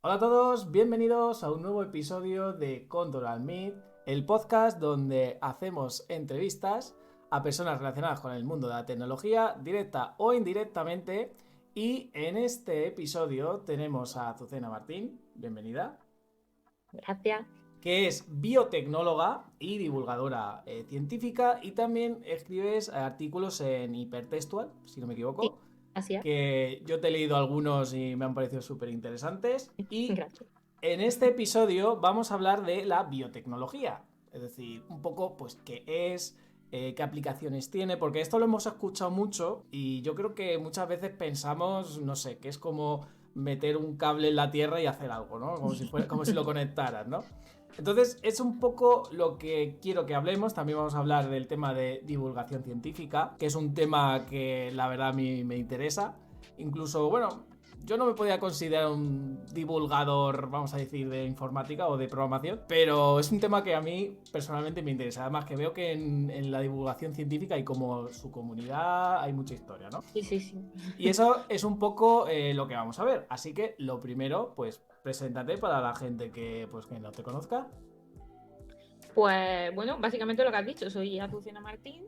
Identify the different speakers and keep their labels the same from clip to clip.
Speaker 1: Hola a todos, bienvenidos a un nuevo episodio de Control Meet, el podcast donde hacemos entrevistas a personas relacionadas con el mundo de la tecnología, directa o indirectamente. Y en este episodio tenemos a Azucena Martín, bienvenida,
Speaker 2: Gracias.
Speaker 1: que es biotecnóloga y divulgadora científica, y también escribes artículos en Hipertextual, si no me
Speaker 2: Sí,
Speaker 1: equivoco,
Speaker 2: así es.
Speaker 1: que yo te he leído algunos y me han parecido súper interesantes. Y
Speaker 2: Gracias.
Speaker 1: en este episodio vamos a hablar de la biotecnología, es decir, un poco pues qué es, qué aplicaciones tiene, porque esto lo hemos escuchado mucho y yo creo que muchas veces pensamos, no sé, que es como meter un cable en la tierra y hacer algo, ¿no? Como si fuera, como si lo conectaras, ¿no? Entonces es un poco lo que quiero que hablemos. También vamos a hablar del tema de divulgación científica, que es un tema que la verdad a mí me interesa. Incluso, bueno, yo no me podía considerar un divulgador, vamos a decir, de informática o de programación, pero es un tema que a mí personalmente me interesa. Además que veo que en la divulgación científica hay como su comunidad, hay mucha historia, ¿no?
Speaker 2: Sí, sí, sí.
Speaker 1: Y eso es un poco lo que vamos a ver. Así que lo primero, pues preséntate para la gente que no te conozca.
Speaker 2: Pues bueno, básicamente lo que has dicho, soy Azucena Martín,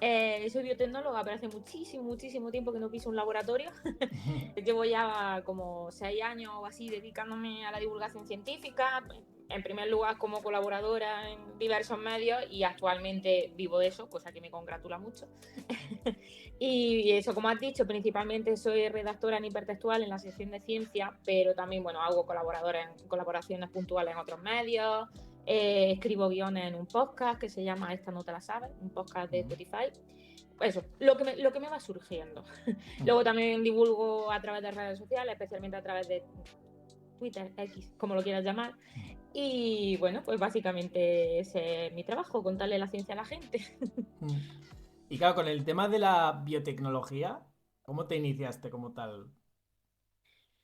Speaker 2: soy biotecnóloga, pero hace muchísimo, muchísimo tiempo que no piso un laboratorio. Llevo ya como 6 años o así dedicándome a la divulgación científica, en primer lugar como colaboradora en diversos medios y actualmente vivo de eso, cosa que me congratula mucho. Y eso, como has dicho, principalmente soy redactora en Hipertextual en la sección de ciencia, pero también, bueno, hago colaboraciones puntuales en otros medios, escribo guiones en un podcast que se llama Esta no te la sabes, un podcast de Spotify. Eso, lo que me va surgiendo. Luego también divulgo a través de redes sociales, especialmente a través de Twitter, X, como lo quieras llamar. Y bueno, pues básicamente ese es mi trabajo, contarle la ciencia a la gente.
Speaker 1: Y claro, con el tema de la biotecnología, ¿cómo te iniciaste como tal?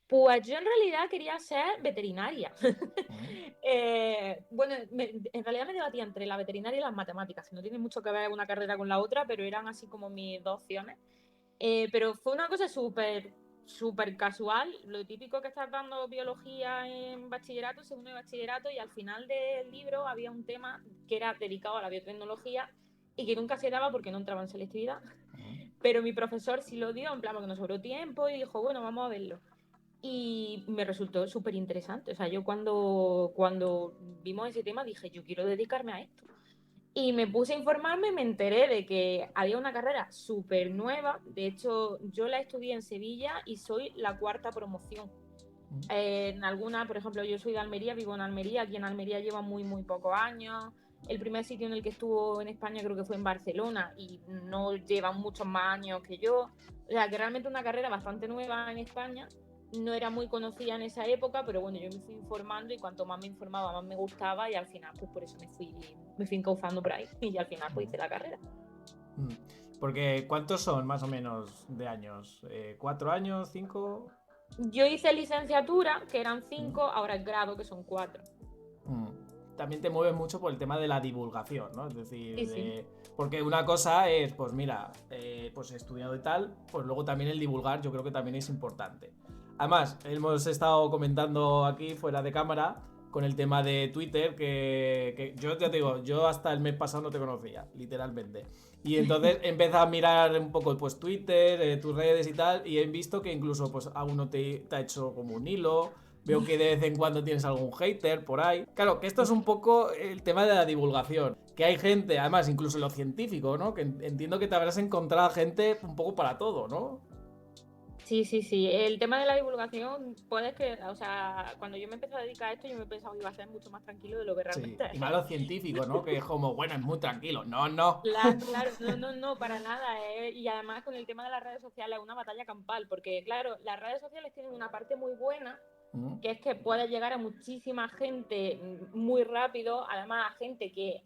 Speaker 2: Pues yo en realidad quería ser veterinaria. Bueno, en realidad me debatía entre la veterinaria y las matemáticas, que no tiene mucho que ver una carrera con la otra, pero eran así como mis dos opciones. Pero fue una cosa súper, súper casual, lo típico que estás dando biología en bachillerato, segundo de bachillerato, y al final del libro había un tema que era dedicado a la biotecnología y que nunca se daba porque no entraba en selectividad. Pero mi profesor sí lo dio, en plan, porque nos sobró tiempo y dijo, bueno, vamos a verlo. Y me resultó súper interesante. O sea, yo cuando vimos ese tema dije, yo quiero dedicarme a esto. Y me puse a informarme y me enteré de que había una carrera súper nueva. De hecho, yo la estudié en Sevilla y soy la cuarta promoción. En alguna, por ejemplo, yo soy de Almería, vivo en Almería. Aquí en Almería lleva muy, muy pocos años. El primer sitio en el que estuvo en España creo que fue en Barcelona y no llevan muchos más años que yo. O sea, que realmente una carrera bastante nueva en España. No era muy conocida en esa época, pero bueno, yo me fui informando y cuanto más me informaba, más me gustaba y al final, pues por eso me fui encauzando por ahí y al final pues hice la carrera.
Speaker 1: Porque ¿cuántos son más o menos de años? ¿4 años? ¿5?
Speaker 2: Yo hice licenciatura, que eran 5, ahora el grado, que son 4.
Speaker 1: También te mueve mucho por el tema de la divulgación, ¿no? Es
Speaker 2: Sí,
Speaker 1: decir,
Speaker 2: sí.
Speaker 1: porque una cosa es, pues mira, pues he estudiado y tal, pues luego también el divulgar yo creo que también es importante. Además, hemos estado comentando aquí fuera de cámara con el tema de Twitter, que yo ya te digo, yo hasta el mes pasado no te conocía, literalmente. Y entonces he empezado a mirar un poco pues Twitter, tus redes y tal, y he visto que incluso pues a uno te ha hecho como un hilo. Veo que de vez en cuando tienes algún hater por ahí. Claro, que esto es un poco el tema de la divulgación. Que hay gente, además, incluso en lo científico, ¿no? Que entiendo que te habrás encontrado gente un poco para todo, ¿no?
Speaker 2: Sí, sí, sí. El tema de la divulgación, puedes que, o sea, cuando yo me empecé a dedicar a esto, yo me pensaba que iba a ser mucho más tranquilo de lo que
Speaker 1: Sí.
Speaker 2: realmente
Speaker 1: Y
Speaker 2: es.
Speaker 1: más lo científico, ¿no? Que es como, bueno, es muy tranquilo. No, no.
Speaker 2: Claro, claro, no, no, no, para nada. Y además con el tema de las redes sociales es una batalla campal, porque claro, las redes sociales tienen una parte muy buena, que es que puedes llegar a muchísima gente muy rápido, además a gente que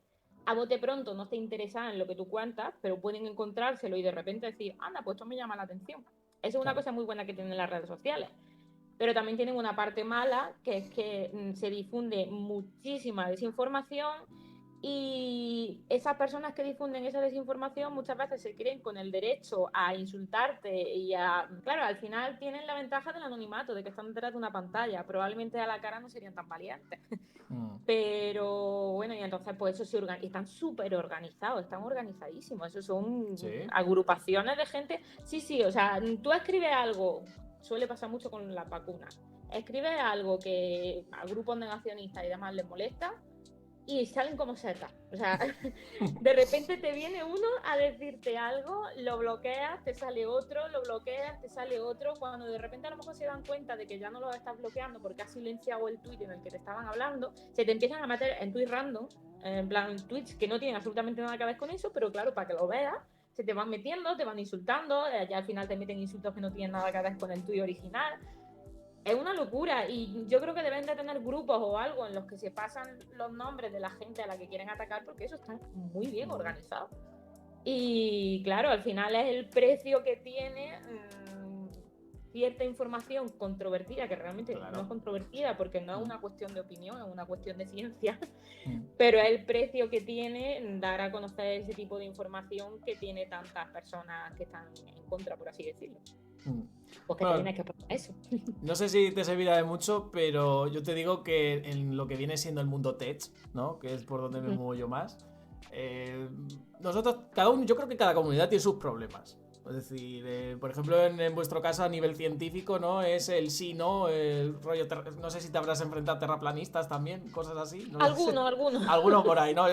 Speaker 2: a bote pronto no esté interesada en lo que tú cuentas, pero pueden encontrárselo y de repente decir, anda, pues esto me llama la atención. Eso es una
Speaker 1: Claro.
Speaker 2: cosa muy buena que tienen las redes sociales. Pero también tienen una parte mala, que es que se difunde muchísima desinformación y esas personas que difunden esa desinformación muchas veces se creen con el derecho a insultarte y claro, al final tienen la ventaja del anonimato, de que están detrás de una pantalla. Probablemente a la cara no serían tan valientes. Pero bueno, y entonces pues eso y están súper organizados, están organizadísimos. Eso son agrupaciones de gente. Sí, o sea, tú escribes algo, suele pasar mucho con las vacunas. Escribes algo que a grupos negacionistas y demás les molesta y salen como setas. O sea, de repente te viene uno a decirte algo, lo bloqueas, te sale otro, lo bloqueas, te sale otro. Cuando de repente a lo mejor se dan cuenta de que ya no lo estás bloqueando porque has silenciado el tweet en el que te estaban hablando, se te empiezan a meter en tweets random, en plan tweets que no tienen absolutamente nada que ver con eso, pero claro, para que lo veas, se te van metiendo, te van insultando, ya al final te meten insultos que no tienen nada que ver con el tweet original. Es una locura y yo creo que deben de tener grupos o algo en los que se pasan los nombres de la gente a la que quieren atacar, porque eso está muy bien organizado. Y claro, al final es el precio que tiene cierta información controvertida, que realmente no es controvertida porque no es una cuestión de opinión, es una cuestión de ciencia, pero es el precio que tiene dar a conocer ese tipo de información que tiene tantas personas que están en contra, por así decirlo. Porque bueno, tienes que poner eso.
Speaker 1: No sé si te servirá de mucho, pero yo te digo que en lo que viene siendo el mundo tech, ¿no? Que es por donde me muevo yo más, nosotros, yo creo que cada comunidad tiene sus problemas. Es decir, por ejemplo, en vuestro caso a nivel científico, ¿no? Es el sí, ¿no? El rollo, no sé si te habrás enfrentado a terraplanistas también, cosas así. No algunos por ahí, ¿no?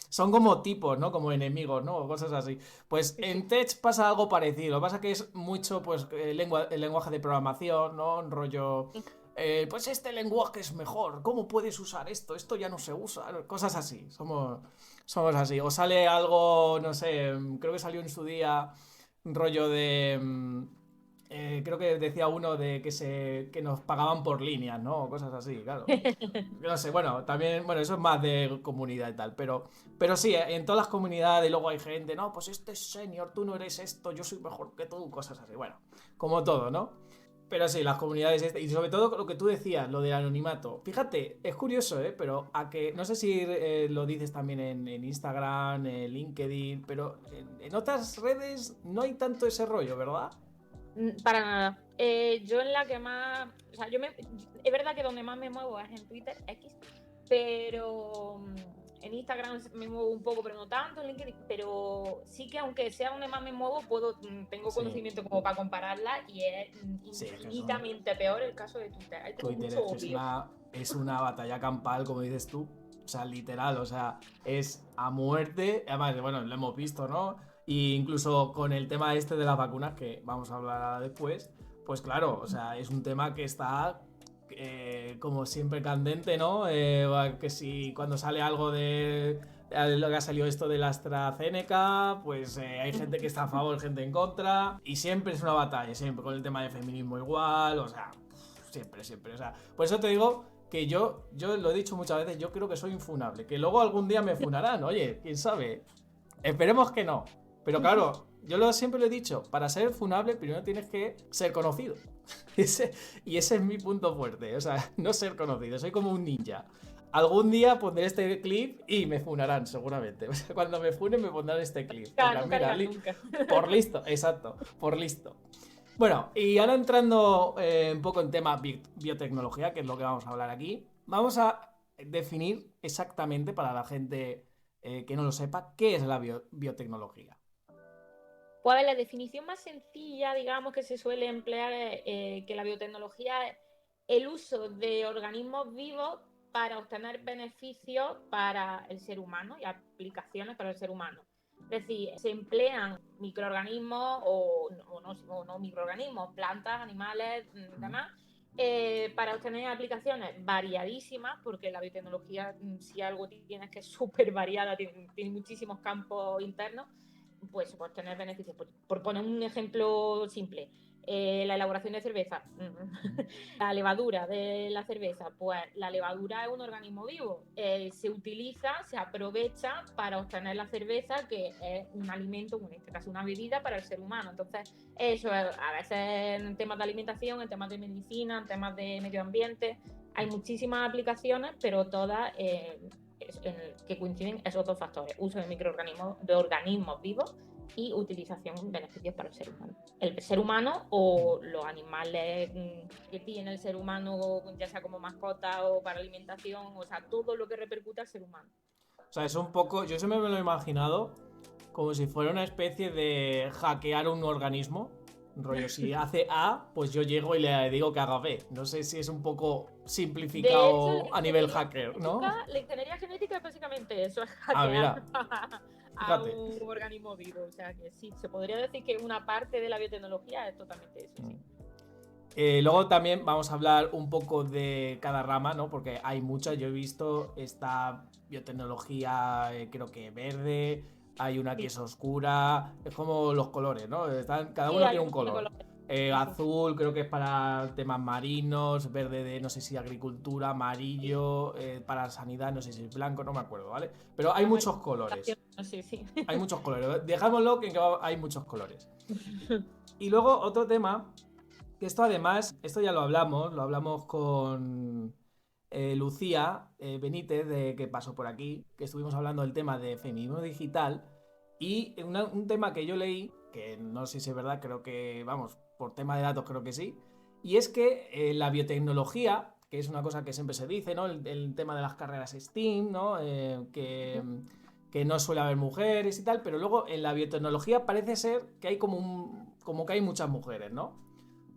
Speaker 1: Son como tipos, ¿no? Como enemigos, ¿no? Cosas así. Pues en Tech pasa algo parecido. Lo que pasa es que es mucho, pues, el lenguaje de programación, ¿no? Un rollo... pues este lenguaje es mejor. ¿Cómo puedes usar esto? Esto ya no se usa. Cosas así. Somos así. O sale algo, no sé, creo que salió en su día... rollo de... creo que decía uno de que nos pagaban por líneas, ¿no? O cosas así, claro. No sé, bueno, también, bueno, eso es más de comunidad y tal, pero sí, en todas las comunidades luego hay gente, no, pues este es senior, tú no eres esto, yo soy mejor que tú, cosas así, bueno, como todo, ¿no? Pero sí, las comunidades, y sobre todo lo que tú decías, lo del anonimato. Fíjate, es curioso, pero a que, no sé si lo dices también en Instagram, en LinkedIn, pero en otras redes no hay tanto ese rollo, ¿verdad?
Speaker 2: Para nada. Yo en la que más, o sea, es verdad que donde más me muevo es en Twitter, X, pero en Instagram me muevo un poco, pero no tanto, en LinkedIn, pero sí que aunque sea donde más me muevo, tengo conocimiento como para compararla y es infinitamente peor el caso de Twitter. Hay como
Speaker 1: Twitter es una batalla campal, como dices tú, o sea, literal, o sea, es a muerte, además, bueno, lo hemos visto, ¿no? Y incluso con el tema este de las vacunas, que vamos a hablar después, pues claro, o sea, es un tema que está... como siempre candente, ¿no? Que si cuando sale algo de lo que ha salido esto de la AstraZeneca, pues hay gente que está a favor, gente en contra, y siempre es una batalla, siempre con el tema de feminismo igual, o sea, siempre, o sea, por eso te digo que yo lo he dicho muchas veces, yo creo que soy infunable, que luego algún día me funarán, oye, quién sabe, esperemos que no, pero claro, yo siempre lo he dicho, para ser funable primero tienes que ser conocido. Y ese es mi punto fuerte, o sea, no ser conocido, soy como un ninja. Algún día pondré este clip y me funarán, seguramente. O sea, cuando me funen me pondrán este clip.
Speaker 2: Nunca.
Speaker 1: Por listo, exacto, por listo. Bueno, y ahora entrando un poco en tema biotecnología, que es lo que vamos a hablar aquí, vamos a definir exactamente para la gente que no lo sepa, qué es la biotecnología.
Speaker 2: Pues la definición más sencilla, digamos, que se suele emplear es que la biotecnología es el uso de organismos vivos para obtener beneficios para el ser humano y aplicaciones para el ser humano. Es decir, se emplean microorganismos o no microorganismos, plantas, animales, demás, para obtener aplicaciones variadísimas, porque la biotecnología, si algo tiene es que es súper variada, tiene muchísimos campos internos, pues por tener beneficios. Por poner un ejemplo simple, la elaboración de cerveza, la levadura de la cerveza, pues la levadura es un organismo vivo, se utiliza, se aprovecha para obtener la cerveza, que es un alimento, en este caso una bebida para el ser humano. Entonces, eso a veces en temas de alimentación, en temas de medicina, en temas de medio ambiente, hay muchísimas aplicaciones, pero todas que coinciden esos dos factores: uso de microorganismos, de organismos vivos, y utilización de beneficios para el ser humano. El ser humano o los animales que tiene el ser humano, ya sea como mascota o para alimentación, o sea, todo lo que repercute al ser humano.
Speaker 1: O sea, es un poco. Yo siempre me lo he imaginado como si fuera una especie de hackear un organismo. Rollo, si hace A, pues yo llego y le digo que haga B. No sé si es un poco
Speaker 2: De hecho,
Speaker 1: simplificado a nivel hacker, ¿no?
Speaker 2: la ingeniería genética es básicamente eso, es
Speaker 1: Ah,
Speaker 2: hackear
Speaker 1: mira,
Speaker 2: a
Speaker 1: fíjate.
Speaker 2: un organismo vivo. O sea que sí, se podría decir que una parte de la biotecnología es totalmente eso, sí.
Speaker 1: Luego también vamos a hablar un poco de cada rama, ¿no? Porque hay muchas. Yo he visto esta biotecnología, creo que verde, hay una que
Speaker 2: Sí,
Speaker 1: es oscura, es como los colores, ¿no? Cada
Speaker 2: sí,
Speaker 1: uno
Speaker 2: hay
Speaker 1: tiene
Speaker 2: un
Speaker 1: un
Speaker 2: montón de
Speaker 1: color.
Speaker 2: colores. Sí, sí,
Speaker 1: Azul creo que es para temas marinos, verde de no sé si agricultura,
Speaker 2: sí.
Speaker 1: amarillo para sanidad, no sé si es blanco, no me acuerdo, ¿vale? Pero hay
Speaker 2: Amarillo,
Speaker 1: muchos colores.
Speaker 2: sí, sí.
Speaker 1: Hay muchos colores. Dejámoslo que hay muchos colores. Y luego otro tema, que esto además, esto ya lo hablamos con Lucía Benítez, que pasó por aquí, que estuvimos hablando del tema de feminismo digital, y un tema que yo leí, que no sé si es verdad, creo que, vamos, por tema de datos creo que sí, y es que la biotecnología, que es una cosa que siempre se dice, ¿no? El tema de las carreras STEAM, ¿no? Que no suele haber mujeres y tal, pero luego en la biotecnología parece ser que hay como que hay muchas mujeres, ¿no?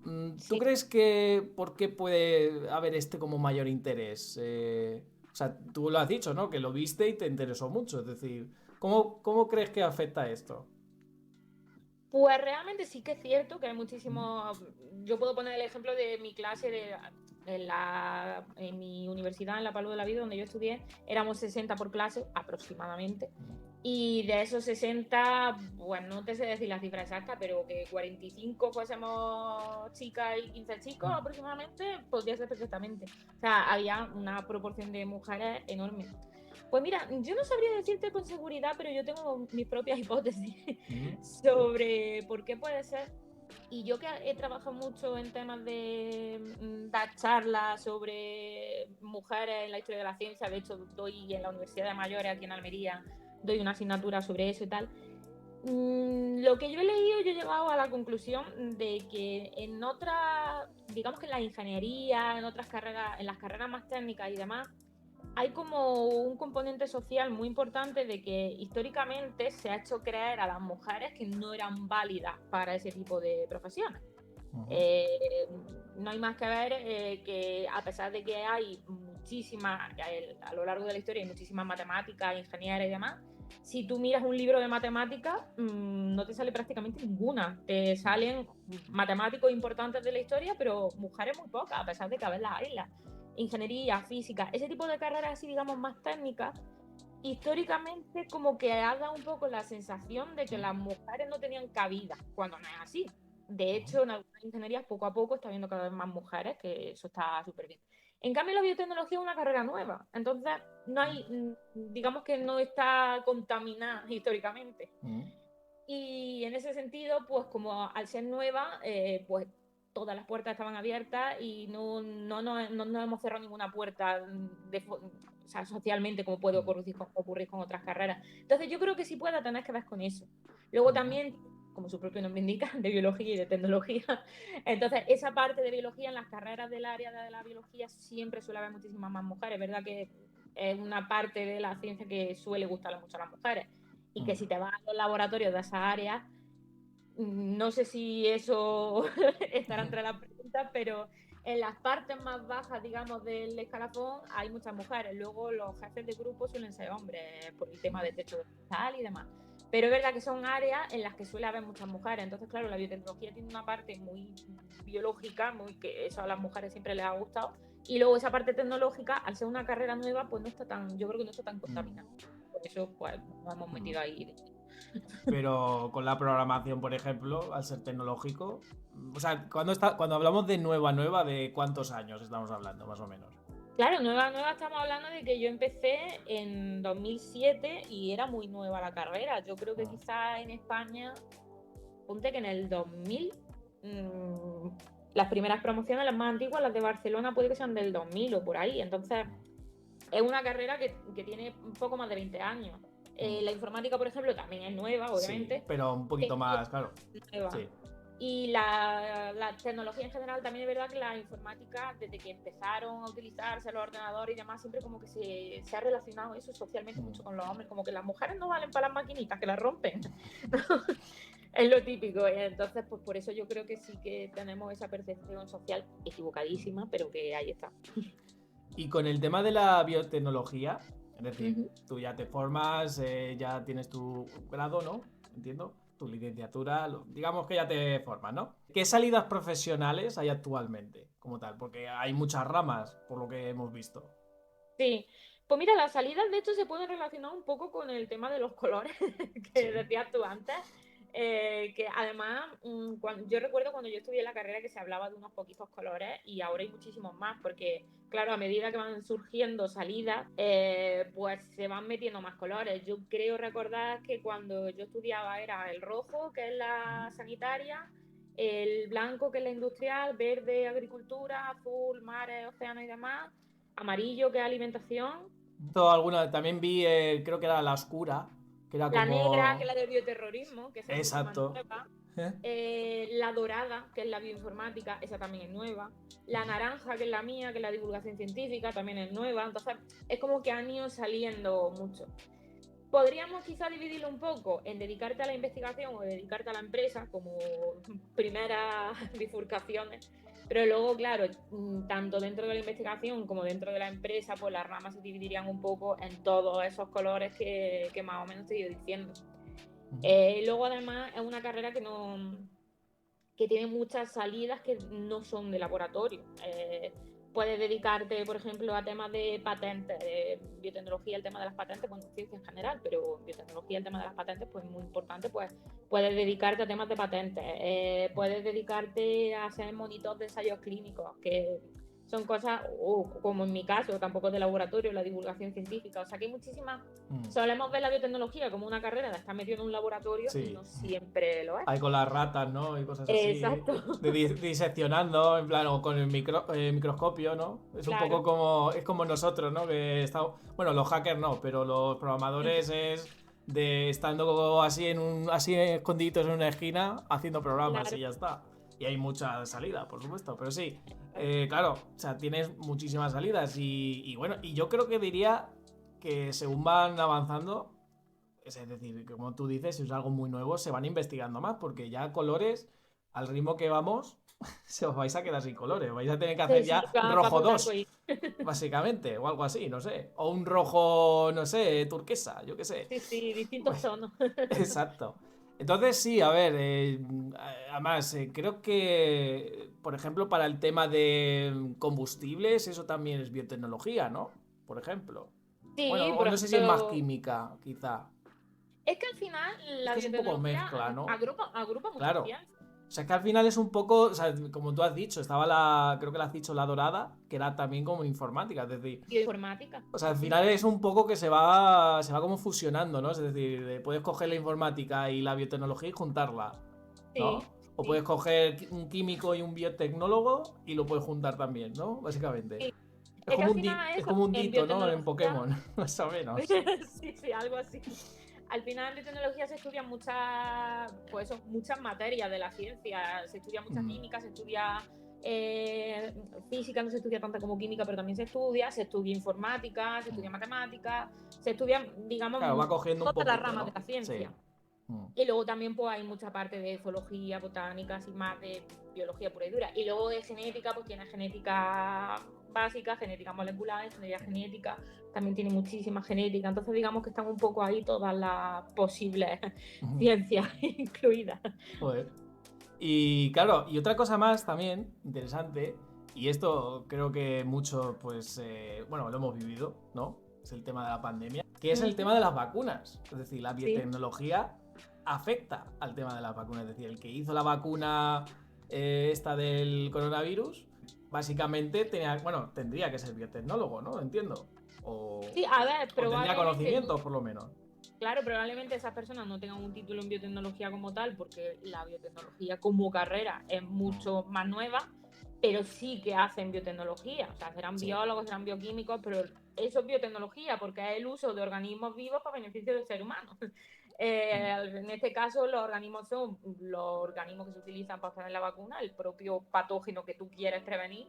Speaker 1: ¿Tú
Speaker 2: Sí.
Speaker 1: crees que por qué puede haber como mayor interés? O sea, tú lo has dicho, ¿no? Que lo viste y te interesó mucho. Es decir, ¿cómo crees que afecta esto?
Speaker 2: Pues realmente sí que es cierto que hay muchísimos. Yo puedo poner el ejemplo de mi clase en mi universidad, en la Palau de la Vida, donde yo estudié, éramos 60 por clase aproximadamente. Y de esos 60, bueno, no te sé decir la cifra exacta, pero que 45 fuésemos chicas y 15 chicos aproximadamente, podría ser perfectamente. O sea, había una proporción de mujeres enorme. Pues mira, yo no sabría decirte con seguridad, pero yo tengo mis propias hipótesis sobre por qué puede ser. Y yo que he trabajado mucho en temas de dar charlas sobre mujeres en la historia de la ciencia, de hecho doy en la Universidad de Mayores aquí en Almería, doy una asignatura sobre eso y tal. Lo que yo he leído, yo he llegado a la conclusión de que en otras, digamos que en la ingeniería, en otras carreras, en las carreras más técnicas y demás, hay como un componente social muy importante de que históricamente se ha hecho creer a las mujeres que no eran válidas para ese tipo de profesiones.
Speaker 1: Ujú.
Speaker 2: Eh, no hay más que ver que a pesar de que hay muchísimas, a lo largo de la historia hay muchísimas matemáticas, ingenieras y demás, si tú miras un libro de matemáticas, no te sale prácticamente ninguna. Te salen matemáticos importantes de la historia, pero mujeres muy pocas, a pesar de que a veces las hay. Ingeniería, física, ese tipo de carreras así, digamos, más técnicas, históricamente como que ha dado un poco la sensación de que las mujeres no tenían cabida, cuando no es así. De hecho, en algunas ingenierías poco a poco está habiendo cada vez más mujeres, que eso está súper bien. En cambio, la biotecnología es una carrera nueva, entonces no hay, digamos que no está contaminada históricamente.
Speaker 1: Ujú.
Speaker 2: Y en ese sentido, pues como al ser nueva, pues todas las puertas estaban abiertas y no hemos cerrado ninguna puerta o sea, socialmente como puede ocurrir con otras carreras. Entonces yo creo que sí puede tener que ver con eso. Luego
Speaker 1: Ujú.
Speaker 2: también, como su propio nombre indica, de biología y de tecnología. Entonces esa parte de biología, en las carreras del área de la biología siempre suele haber muchísimas más mujeres, ¿verdad? Que es una parte de la ciencia que suele gustarle mucho a las mujeres y que si te vas a los laboratorios de esa área, no sé si eso estará entre las preguntas, pero en las partes más bajas, digamos, del escalafón hay muchas mujeres. Luego los jefes de grupo suelen ser hombres por el tema de techo de cristal y demás. Pero es verdad que son áreas en las que suele haber muchas mujeres. Entonces, claro, la biotecnología tiene una parte muy biológica, muy que eso a las mujeres siempre les ha gustado. Y luego esa parte tecnológica, al ser una carrera nueva, pues no está tan, yo creo que no está tan contaminada. Por eso, pues, nos hemos
Speaker 1: Ujú.
Speaker 2: metido ahí.
Speaker 1: Pero con la programación, por ejemplo, al ser tecnológico. O sea, cuando hablamos de nueva, ¿de cuántos años estamos hablando, más o menos?
Speaker 2: Claro, nueva, nueva, estamos hablando de que yo empecé en 2007 y era muy nueva la carrera. Yo creo que
Speaker 1: Mm.
Speaker 2: quizás en España, ponte que en el 2000, mmm, las primeras promociones, las más antiguas, las de Barcelona, puede que sean del 2000 o por ahí. Entonces, es una carrera que tiene un poco más de 20 años. La informática, por ejemplo, también es nueva, obviamente.
Speaker 1: Sí, pero un poquito más, claro.
Speaker 2: Nueva.
Speaker 1: Sí.
Speaker 2: Y la tecnología en general, también es verdad que la informática, desde que empezaron a utilizarse los ordenadores y demás, siempre como que se ha relacionado eso socialmente mucho con los hombres, como que las mujeres no valen para las maquinitas, que las rompen. Es lo típico, entonces pues por eso yo creo que sí que tenemos esa percepción social equivocadísima, pero que ahí está.
Speaker 1: Y con el tema de la biotecnología, es decir, tú ya te formas, ya tienes tu grado, ¿no? Entiendo, tu licenciatura, digamos que ya te formas, ¿no? ¿Qué salidas profesionales hay actualmente como tal? Porque hay muchas ramas, por lo que hemos visto.
Speaker 2: Sí, pues mira, las salidas de hecho se pueden relacionar un poco con el tema de los colores que decías tú antes. Que además, yo recuerdo cuando yo estudié la carrera que se hablaba de unos poquitos colores y ahora hay muchísimos más, porque claro, a medida que van surgiendo salidas, pues se van metiendo más colores. Yo creo recordar que cuando yo estudiaba era el rojo, que es la sanitaria, el blanco, que es la industrial, verde, agricultura, azul, mares, océano y demás, amarillo, que es alimentación.
Speaker 1: También vi, creo que era la oscura, que era
Speaker 2: La negra,
Speaker 1: como...
Speaker 2: que es la de bioterrorismo, que esa es mucho más
Speaker 1: Exacto.
Speaker 2: nueva. La dorada, que es la bioinformática, esa también es nueva. La naranja, que es la mía, que es la divulgación científica, también es nueva. Entonces, es como que han ido saliendo mucho. Podríamos quizá dividirlo un poco en dedicarte a la investigación o dedicarte a la empresa como primeras bifurcaciones, pero luego, claro, tanto dentro de la investigación como dentro de la empresa, pues las ramas se dividirían un poco en todos esos colores que más o menos te he ido diciendo. Luego, además, es una carrera que tiene muchas salidas que no son de laboratorio. Puedes dedicarte, por ejemplo, a temas de patentes, biotecnología, el tema de las patentes, bueno, ciencia en general, pero biotecnología, el tema de las patentes, pues muy importante, pues puedes dedicarte a temas de patentes, puedes dedicarte a ser monitor de ensayos clínicos, que son cosas, como en mi caso, tampoco de laboratorio, la divulgación científica, o sea que hay muchísimas. Solemos ver la biotecnología como una carrera de estar metido en un laboratorio y no siempre lo es.
Speaker 1: Hay con las ratas, ¿no? Y cosas así.
Speaker 2: Exacto.
Speaker 1: Diseccionando, en plan, o con el microscopio, ¿no? Es un poco como. Es como nosotros, ¿no? Que estamos. Bueno, los hackers no, pero los programadores es de estando así así escondiditos en una esquina haciendo programas y ya está. Y hay mucha salida, por supuesto. Pero sí, claro, o sea, tienes muchísimas salidas. Y bueno, y yo creo que diría que según van avanzando. Es decir, como tú dices, si es algo muy nuevo, se van investigando más, porque ya colores, al ritmo que vamos, se os vais a quedar sin colores. Vais a tener que hacer ya rojo 2, básicamente, o algo así, no sé. O un rojo, no sé, turquesa, yo qué sé.
Speaker 2: Sí, distintos tonos.
Speaker 1: Exacto. Entonces, sí, a ver, además, creo que, por ejemplo, para el tema de combustibles, eso también es biotecnología, ¿no? Por ejemplo.
Speaker 2: Sí,
Speaker 1: Bueno, o
Speaker 2: por
Speaker 1: no sé si es más
Speaker 2: ejemplo,
Speaker 1: química, quizá.
Speaker 2: es que al final
Speaker 1: Es
Speaker 2: la
Speaker 1: que es un poco
Speaker 2: biotecnología
Speaker 1: mezcla, ¿no?
Speaker 2: agrupa muchas
Speaker 1: Claro.
Speaker 2: ciencias.
Speaker 1: O sea, que al final es un poco, o sea, como tú has dicho, estaba creo que la has dicho, la dorada, que era también como informática, es decir,
Speaker 2: Bioinformática.
Speaker 1: o sea, al
Speaker 2: Sí.
Speaker 1: final es un poco que se va como fusionando, ¿no? Es decir, puedes coger la informática y la biotecnología y juntarla, ¿no?
Speaker 2: Sí,
Speaker 1: O puedes coger un químico y un biotecnólogo y lo puedes juntar también, ¿no? Básicamente.
Speaker 2: sí.
Speaker 1: Es
Speaker 2: Es que
Speaker 1: como
Speaker 2: al
Speaker 1: un,
Speaker 2: final
Speaker 1: es
Speaker 2: eso,
Speaker 1: como un
Speaker 2: en
Speaker 1: dito, ¿no? En
Speaker 2: biotecnología,
Speaker 1: Pokémon, más o menos.
Speaker 2: sí, algo así. Al final en biotecnología se estudian muchas materias de la ciencia, se estudia mucha química, se estudia física, no se estudia tanta como química, pero también se estudia informática, se estudia matemática, se estudia, digamos,
Speaker 1: Claro, va cogiendo un
Speaker 2: todas las
Speaker 1: poquito,
Speaker 2: ramas de
Speaker 1: ¿no?
Speaker 2: la
Speaker 1: Sí.
Speaker 2: ciencia. Y luego también pues hay mucha parte de zoología, botánica, así más de biología pura y dura. Y luego de genética, pues tiene genética básica, genética molecular, ingeniería genética, también tiene muchísima genética. Entonces digamos que están un poco ahí todas las posibles ciencias incluidas.
Speaker 1: Joder. Y claro, y otra cosa más también interesante, y esto creo que mucho, pues, bueno, lo hemos vivido, ¿no? Es el tema de la pandemia, que es el tema de las vacunas. Es decir, la biotecnología afecta al tema de las vacunas. Es decir, el que hizo la vacuna esta del coronavirus, básicamente tendría que ser biotecnólogo, ¿no? Entiendo.
Speaker 2: Sí, a ver,
Speaker 1: O tendría
Speaker 2: probablemente
Speaker 1: conocimientos, por lo menos.
Speaker 2: Claro, probablemente esas personas no tengan un título en biotecnología como tal, porque la biotecnología como carrera es mucho más nueva, pero sí que hacen biotecnología. O sea, serán biólogos, serán bioquímicos, pero eso es biotecnología, porque es el uso de organismos vivos para beneficio del ser humano. En este caso, los organismos son los organismos que se utilizan para hacer la vacuna, el propio patógeno que tú quieres prevenir,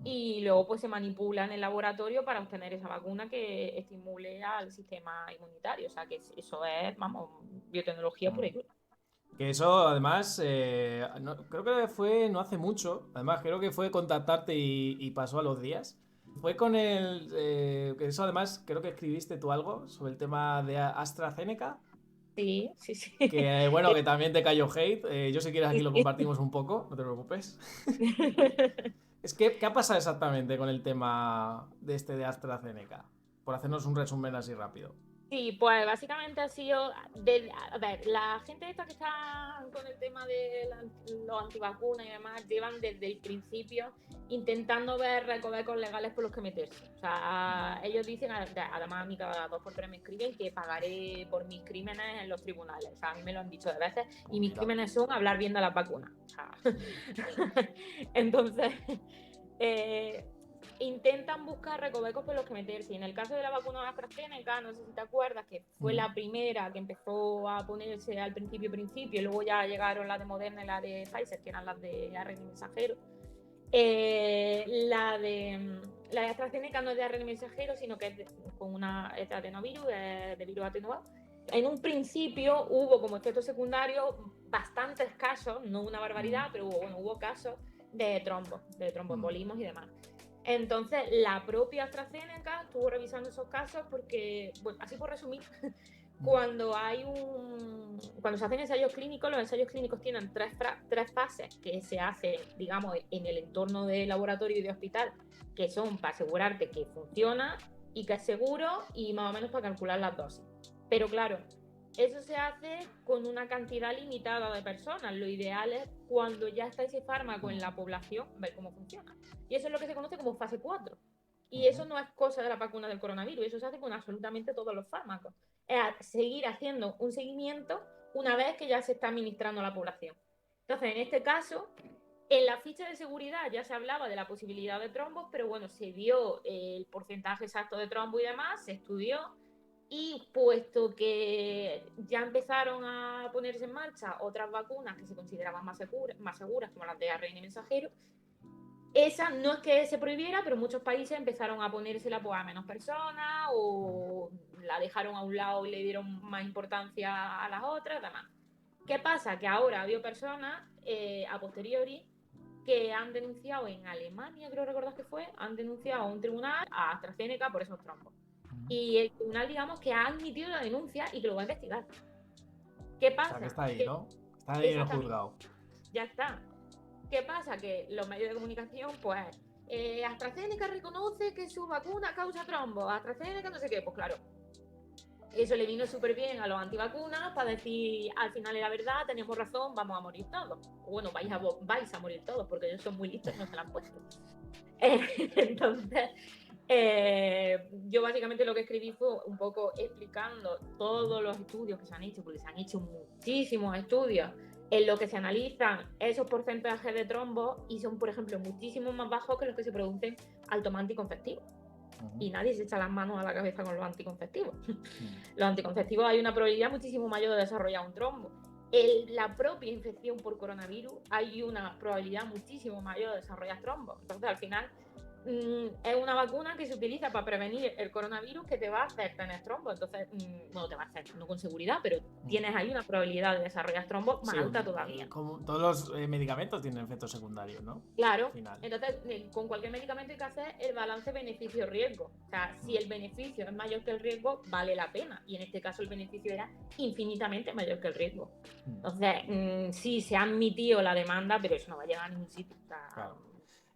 Speaker 2: y luego pues se manipula en el laboratorio para obtener esa vacuna que estimule al sistema inmunitario. O sea que eso es, vamos, biotecnología pura y dura.
Speaker 1: Que eso, además, creo que fue no hace mucho. Además, creo que fue contactarte y pasó a los días. Fue con el. Que eso, además, creo que escribiste tú algo sobre el tema de AstraZeneca.
Speaker 2: Sí, sí, sí.
Speaker 1: Que bueno, que también te cayó hate. Yo, si quieres, aquí lo compartimos un poco, no te preocupes. Es que, ¿qué ha pasado exactamente con el tema de este de AstraZeneca? Por hacernos un resumen así rápido.
Speaker 2: Sí, pues básicamente ha sido, a ver, la gente esta que está con el tema de los antivacunas y demás, llevan desde el principio intentando ver recovecos legales por los que meterse. O sea, ellos dicen, además a mí cada 2 por 3 me escriben que pagaré por mis crímenes en los tribunales. O sea, a mí me lo han dicho de veces, y mis crímenes son hablar bien de las vacunas. O sea, entonces... intentan buscar recovecos por los que meterse. Y en el caso de la vacuna de AstraZeneca, no sé si te acuerdas, que fue la primera que empezó a ponerse al principio, y luego ya llegaron las de Moderna y la de Pfizer, que eran las de ARN mensajero. La de AstraZeneca no es de ARN mensajero, sino que es con una adenovirus, de virus atenuado. En un principio hubo como efecto secundario bastantes casos, no una barbaridad, pero hubo casos de tromboembolismos y demás. Entonces, la propia AstraZeneca estuvo revisando esos casos porque, bueno, así por resumir, cuando se hacen ensayos clínicos, los ensayos clínicos tienen tres fases que se hacen, digamos, en el entorno de laboratorio y de hospital, que son para asegurarte que funciona y que es seguro, y más o menos para calcular las dosis. Pero claro, eso se hace con una cantidad limitada de personas. Lo ideal es, cuando ya está ese fármaco en la población, ver cómo funciona. Y eso es lo que se conoce como fase 4. Y eso no es cosa de la vacuna del coronavirus, eso se hace con absolutamente todos los fármacos. Es seguir haciendo un seguimiento una vez que ya se está administrando a la población. Entonces, en este caso, en la ficha de seguridad ya se hablaba de la posibilidad de trombos, pero bueno, se vio el porcentaje exacto de trombo y demás, se estudió, y puesto que ya empezaron a ponerse en marcha otras vacunas que se consideraban más seguras, como las de ARN mensajero, esa no es que se prohibiera, pero muchos países empezaron a ponérsela pues, a menos personas, o la dejaron a un lado y le dieron más importancia a las otras, demás. ¿Qué pasa? Que ahora ha habido personas, a posteriori, que han denunciado en Alemania, creo recordar que fue, han denunciado a un tribunal a AstraZeneca por esos trombos. Y el tribunal, digamos, que ha admitido la denuncia y que lo va a investigar. ¿Qué pasa?
Speaker 1: O sea, que está ahí, ¿no? Está ahí en el juzgado.
Speaker 2: Ya está. ¿Qué pasa? Que los medios de comunicación, pues, AstraZeneca reconoce que su vacuna causa trombo, AstraZeneca no sé qué, pues claro. Eso le vino súper bien a los antivacunas para decir, al final era verdad, tenemos razón, vamos a morir todos. Bueno, vais a morir todos, porque ellos son muy listos y no se la han puesto. Entonces, yo básicamente lo que escribí fue un poco explicando todos los estudios que se han hecho, porque se han hecho muchísimos estudios en los que se analizan esos porcentajes de trombos, y son, por ejemplo, muchísimo más bajos que los que se producen al tomar anticonceptivos. Y nadie se echa las manos a la cabeza con los anticonceptivos. Los anticonceptivos, hay una probabilidad muchísimo mayor de desarrollar un trombo. La propia infección por coronavirus, hay una probabilidad muchísimo mayor de desarrollar trombos. Entonces, al final, es una vacuna que se utiliza para prevenir el coronavirus, que te va a hacer tener trombos. Entonces, bueno, te va a hacer, no con seguridad, pero tienes ahí una probabilidad de desarrollar trombos más alta todavía.
Speaker 1: Como todos los medicamentos tienen efectos secundarios, ¿no?
Speaker 2: Claro. Entonces, con cualquier medicamento hay que hacer el balance beneficio-riesgo. O sea, si el beneficio es mayor que el riesgo, vale la pena. Y en este caso el beneficio era infinitamente mayor que el riesgo. Entonces, sí, se ha admitido la demanda, pero eso no va a llegar a ningún sitio. O sea,
Speaker 1: claro.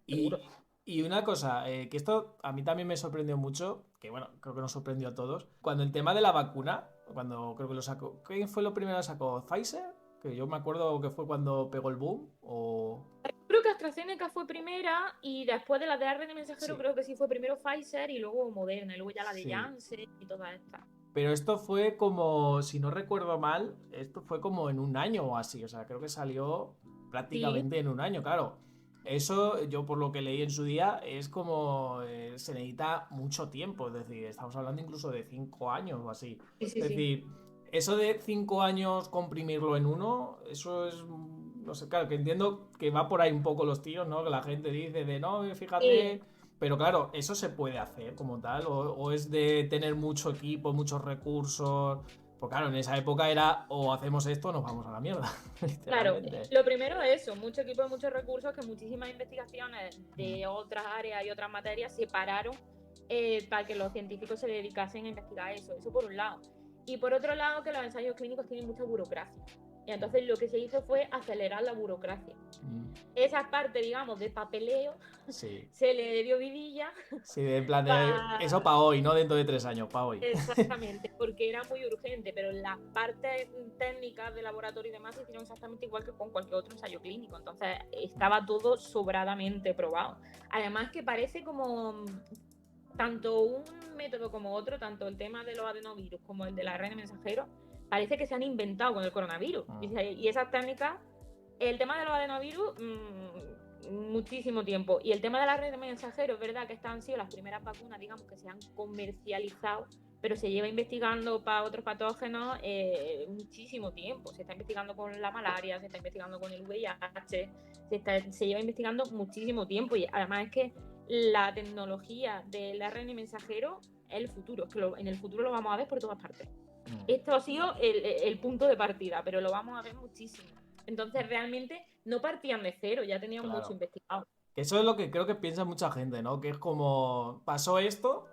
Speaker 2: Seguro.
Speaker 1: Y una cosa, que esto a mí también me sorprendió mucho, que bueno, creo que nos sorprendió a todos, cuando el tema de la vacuna, cuando creo que lo sacó, ¿quién fue lo primero que sacó? ¿Pfizer? Que yo me acuerdo que fue cuando pegó el boom, o...
Speaker 2: Creo que AstraZeneca fue primera, y después de la de ARN mensajero creo que sí fue primero Pfizer y luego Moderna, y luego ya la de Janssen y toda esta.
Speaker 1: Pero esto fue como, si no recuerdo mal, esto fue como en un año o así, o sea, creo que salió prácticamente en un año, claro. Eso, yo por lo que leí en su día, es como se necesita mucho tiempo, es decir, estamos hablando incluso de 5 años o así.
Speaker 2: Sí, sí,
Speaker 1: Es
Speaker 2: sí.
Speaker 1: decir, eso de 5 años comprimirlo en uno, eso es, no sé, claro, que entiendo que va por ahí un poco los tiros, ¿no? Que la gente dice de, no,
Speaker 2: Sí,
Speaker 1: fíjate, pero claro, eso se puede hacer como tal, o es de tener mucho equipo, muchos recursos. Pues claro, en esa época era o hacemos esto o nos vamos a la mierda,
Speaker 2: claro,
Speaker 1: literalmente.
Speaker 2: lo primero es eso, mucho equipo y muchos recursos, que muchísimas investigaciones
Speaker 1: Mm,
Speaker 2: de otras áreas y otras materias se pararon para que los científicos se dedicasen a investigar eso por un lado. Y por otro lado, que los ensayos clínicos tienen mucha burocracia. Y entonces lo que se hizo fue acelerar la burocracia.
Speaker 1: mm,
Speaker 2: Esa parte, digamos, de papeleo
Speaker 1: sí.
Speaker 2: se le dio vidilla
Speaker 1: Sí, en plan de eso
Speaker 2: para...
Speaker 1: para hoy, no dentro de 3 años, para hoy.
Speaker 2: Exactamente, porque era muy urgente, pero las partes técnicas de laboratorio y demás se hicieron exactamente igual que con cualquier otro ensayo clínico, entonces estaba todo sobradamente probado. Además que parece como tanto un método como otro, tanto el tema de los adenovirus como el de la ARN mensajero, parece que se han inventado con el coronavirus. Y esas técnicas, el tema de los adenovirus, muchísimo tiempo. Y el tema de la red de mensajeros, es verdad que estas han sido las primeras vacunas, digamos, que se han comercializado, pero se lleva investigando para otros patógenos muchísimo tiempo. Se está investigando con la malaria, se está investigando con el VIH, se lleva investigando muchísimo tiempo. Y además es que la tecnología del ARN mensajero es el futuro, es que en el futuro lo vamos a ver por todas partes. Esto ha sido el punto de partida, pero lo vamos a ver muchísimo. Entonces realmente no partían de cero, ya tenían mucho
Speaker 1: Claro.
Speaker 2: investigado.
Speaker 1: Eso es lo que creo que piensa mucha gente, ¿no? Que es como, pasó esto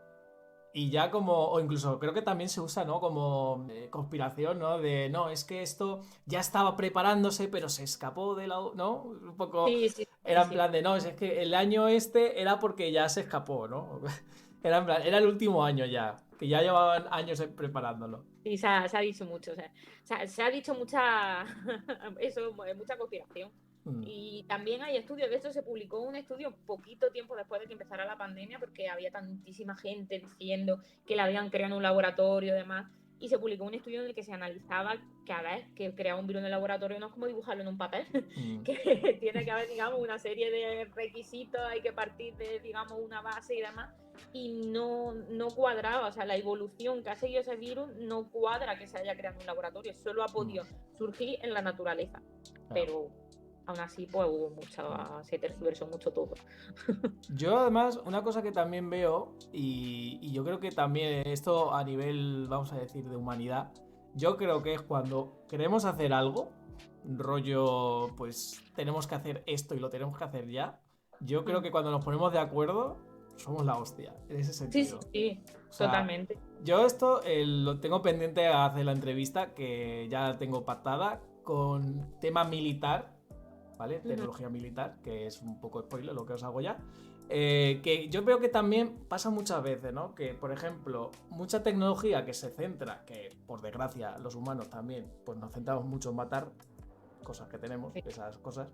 Speaker 1: y ya como, o incluso creo que también se usa, ¿no? Como conspiración, ¿no? De, no, es que esto ya estaba preparándose, pero se escapó de la... ¿No? Un poco,
Speaker 2: Sí, sí, sí,
Speaker 1: era en
Speaker 2: sí.
Speaker 1: plan de, no, es que el año este era porque ya se escapó, ¿no? Era en plan, era el último año ya, que ya llevaban años preparándolo.
Speaker 2: Sí, se ha dicho mucho. O sea, se ha dicho mucha, eso, mucha conspiración.
Speaker 1: Mm,
Speaker 2: Y también hay estudios, de hecho se publicó un estudio poquito tiempo después de que empezara la pandemia, porque había tantísima gente diciendo que la habían creado en un laboratorio y demás, y se publicó un estudio en el que se analizaba que a ver, que crear un virus en el laboratorio no es como dibujarlo en un papel,
Speaker 1: mm,
Speaker 2: que tiene que haber, digamos, una serie de requisitos, hay que partir de, digamos, una base y demás, y no cuadraba, o sea, la evolución que ha seguido ese virus no cuadra que se haya creado en un laboratorio, solo ha
Speaker 1: mm,
Speaker 2: podido surgir en la naturaleza,
Speaker 1: claro.
Speaker 2: pero aún así pues hubo mucha, se tergiversó mucho todo.
Speaker 1: Yo además, una cosa que también veo, y yo creo que también esto a nivel, vamos a decir, de humanidad, yo creo que es cuando queremos hacer algo, rollo, pues tenemos que hacer esto y lo tenemos que hacer ya, yo creo que cuando nos ponemos de acuerdo, somos la hostia, en ese
Speaker 2: Sí, sí,
Speaker 1: sentido.
Speaker 2: sí,
Speaker 1: O sea,
Speaker 2: totalmente.
Speaker 1: yo esto lo tengo pendiente a hacer la entrevista, que ya tengo pactada, con tema militar, ¿vale?
Speaker 2: Ujú.
Speaker 1: Tecnología militar, que es un poco spoiler lo que os hago ya. Que yo veo que también pasa muchas veces, ¿no? Que, por ejemplo, mucha tecnología que se centra, que por desgracia los humanos también, pues nos centramos mucho en matar cosas que tenemos,
Speaker 2: Sí,
Speaker 1: esas cosas.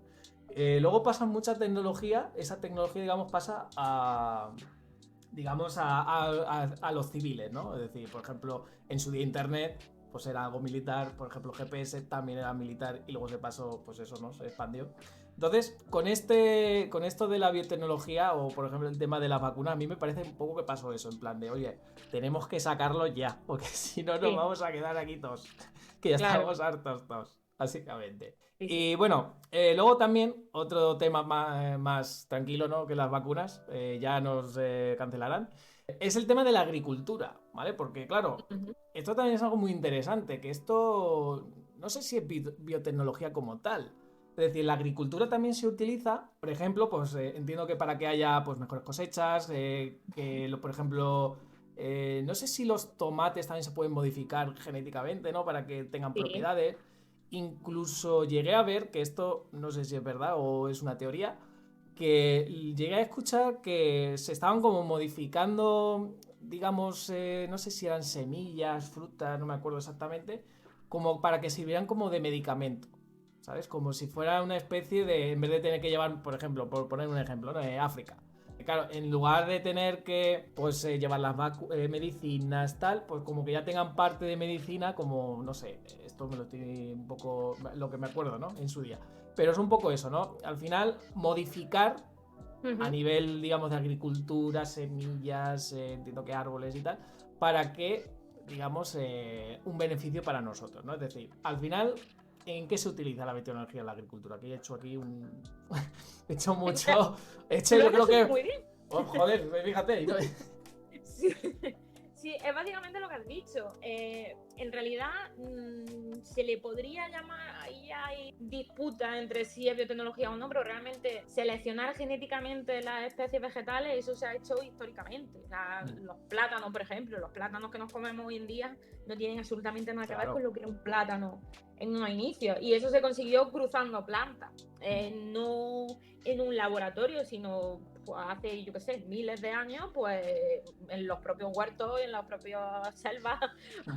Speaker 1: Luego pasa mucha tecnología, esa tecnología, digamos, pasa a, digamos, a los civiles, ¿no? Es decir, por ejemplo, en su día Internet, pues era algo militar, por ejemplo, GPS también era militar y luego se pasó, pues eso, ¿no? Se expandió. Entonces, con esto de la biotecnología o, por ejemplo, el tema de las vacunas, a mí me parece un poco que pasó eso, en plan de, oye, tenemos que sacarlo ya, porque si no nos
Speaker 2: sí,
Speaker 1: vamos a quedar aquí todos, que ya
Speaker 2: claro,
Speaker 1: estamos hartos todos, básicamente.
Speaker 2: sí, sí.
Speaker 1: Y bueno, luego también otro tema más tranquilo, ¿no? Que las vacunas, ya nos cancelarán, es el tema de la agricultura, ¿vale? Porque claro,
Speaker 2: Ujú.
Speaker 1: esto también es algo muy interesante, que esto no sé si es biotecnología como tal. Es decir, la agricultura también se utiliza, por ejemplo, pues entiendo que para que haya pues, mejores cosechas, por ejemplo, no sé si los tomates también se pueden modificar genéticamente, ¿no? Para que tengan
Speaker 2: Sí,
Speaker 1: propiedades. Incluso llegué a ver, que esto no sé si es verdad o es una teoría, que llegué a escuchar que se estaban como modificando, digamos, no sé si eran semillas, frutas, no me acuerdo exactamente, como para que sirvieran como de medicamento, ¿sabes? Como si fuera una especie de, en vez de tener que llevar, por ejemplo, por poner un ejemplo, ¿no? África. Claro, en lugar de tener que pues llevar las medicinas, tal, pues como que ya tengan parte de medicina, como, no sé, esto me lo estoy un poco, lo que me acuerdo, ¿no? En su día. Pero es un poco eso, ¿no? Al final, modificar a nivel, digamos, de agricultura, semillas, entiendo que árboles y tal, para que, digamos, un beneficio para nosotros, ¿no? Es decir, al final, ¿en qué se utiliza la biotecnología en la agricultura? Que he hecho aquí un... he hecho mucho... He hecho,
Speaker 2: Lo
Speaker 1: yo
Speaker 2: has
Speaker 1: creo
Speaker 2: resumido
Speaker 1: que...
Speaker 2: muy bien.
Speaker 1: Oh, joder, fíjate. ¿No?
Speaker 2: Sí. Sí, es básicamente lo que has dicho. En realidad, se le podría llamar, ahí hay disputa entre si es biotecnología o no, pero realmente seleccionar genéticamente las especies vegetales, eso se ha hecho históricamente. O sea, los plátanos, por ejemplo, los plátanos que nos comemos hoy en día no tienen absolutamente nada que ver con lo que era un plátano en un inicio. Y eso se consiguió cruzando plantas, no en un laboratorio, sino pues, hace, yo qué sé, miles de años, pues en los propios huertos, en las propias selvas,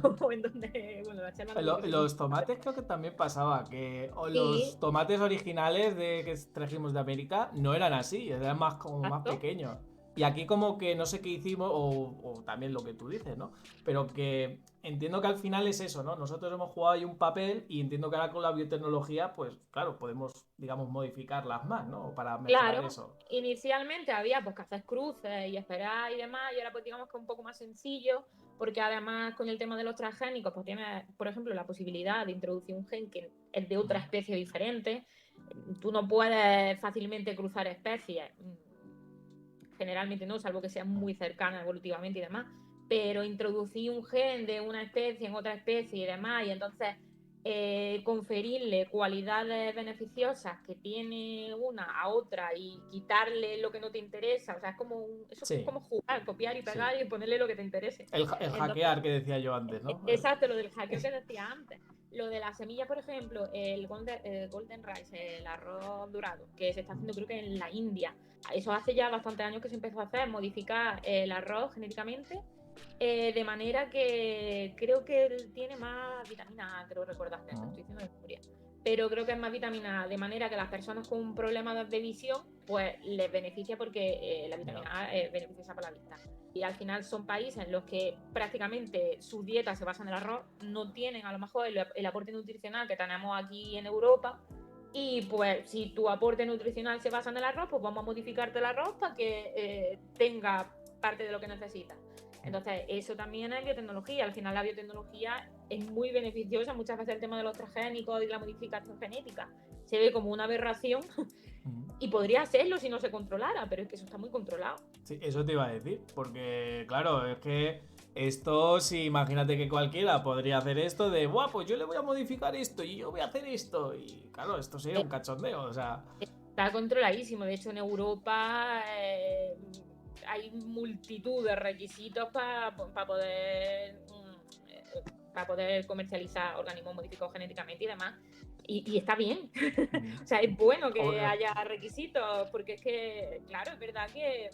Speaker 2: o en donde, bueno, las selvas no, porque
Speaker 1: Los tomates creo que también pasaba, que
Speaker 2: sí,
Speaker 1: los tomates originales que trajimos de América no eran así, eran más como más
Speaker 2: exacto.
Speaker 1: pequeños. Y aquí como que no sé qué hicimos, o también lo que tú dices, ¿no? Pero que entiendo que al final es eso, ¿no? Nosotros hemos jugado ahí un papel y entiendo que ahora con la biotecnología, pues claro, podemos, digamos, modificarlas más, ¿no? Para mejorar
Speaker 2: Claro,
Speaker 1: eso.
Speaker 2: inicialmente había pues que hacer cruces y esperar y demás, y ahora pues digamos que es un poco más sencillo, porque además con el tema de los transgénicos, pues tienes, por ejemplo, la posibilidad de introducir un gen que es de otra especie diferente. Tú no puedes fácilmente cruzar especies, generalmente no, salvo que sean muy cercanas evolutivamente y demás, pero introducir un gen de una especie en otra especie y demás, y entonces conferirle cualidades beneficiosas que tiene una a otra y quitarle lo que no te interesa, o sea, es como eso es
Speaker 1: Sí,
Speaker 2: como jugar, copiar y
Speaker 1: sí.
Speaker 2: pegar y ponerle lo que te interese.
Speaker 1: El
Speaker 2: Entonces,
Speaker 1: hackear que decía yo antes, ¿no?
Speaker 2: exacto, lo del hackeo que decía antes. Lo de la semilla, por ejemplo, el golden rice, el arroz dorado, que se está haciendo creo que en la India. Eso hace ya bastantes años que se empezó a hacer, modificar el arroz genéticamente, de manera que creo que él tiene más vitamina A, creo recordar, que estoy diciendo de memoria. Pero creo que es más vitamina A, de manera que las personas con un problema de visión, pues les beneficia porque la vitamina A es beneficiosa para la vista. Y al final son países en los que prácticamente su dieta se basa en el arroz, no tienen a lo mejor el aporte nutricional que tenemos aquí en Europa. Y pues si tu aporte nutricional se basa en el arroz, pues vamos a modificarte el arroz para que tenga parte de lo que necesitas. Entonces, eso también es biotecnología. Al final la biotecnología es muy beneficiosa. Muchas veces el tema de los transgénicos y la modificación genética se ve como una aberración y podría serlo si no se controlara, pero es que eso está muy controlado.
Speaker 1: Sí, eso te iba a decir, porque claro, es que esto, si imagínate que cualquiera podría hacer esto de, guau, pues yo le voy a modificar esto y yo voy a hacer esto, y claro, esto sería un cachondeo, o sea...
Speaker 2: Está controladísimo. De hecho, en Europa hay multitud de requisitos para poder comercializar organismos modificados genéticamente y demás. Y está bien. O sea, es bueno que haya requisitos, porque es que, claro, es verdad que,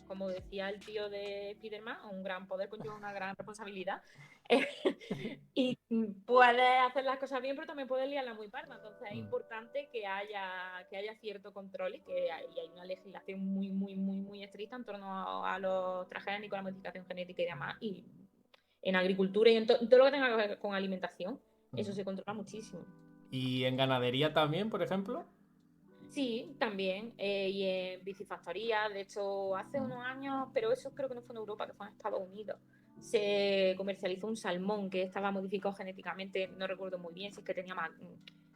Speaker 2: como decía el tío de Spiderman, un gran poder conlleva una gran responsabilidad. Y puedes hacer las cosas bien, pero también puedes liarla muy parda. Entonces es importante que haya cierto control y que hay una legislación muy, muy, muy, muy estricta en torno a los transgénicos, la modificación genética y demás. Y en agricultura y en todo lo que tenga que ver con alimentación, eso se controla muchísimo.
Speaker 1: ¿Y en ganadería también, por ejemplo?
Speaker 2: Sí, también. Y en bicifactoría, de hecho, hace unos años, pero eso creo que no fue en Europa, que fue en Estados Unidos, se comercializó un salmón que estaba modificado genéticamente, no recuerdo muy bien si es que tenía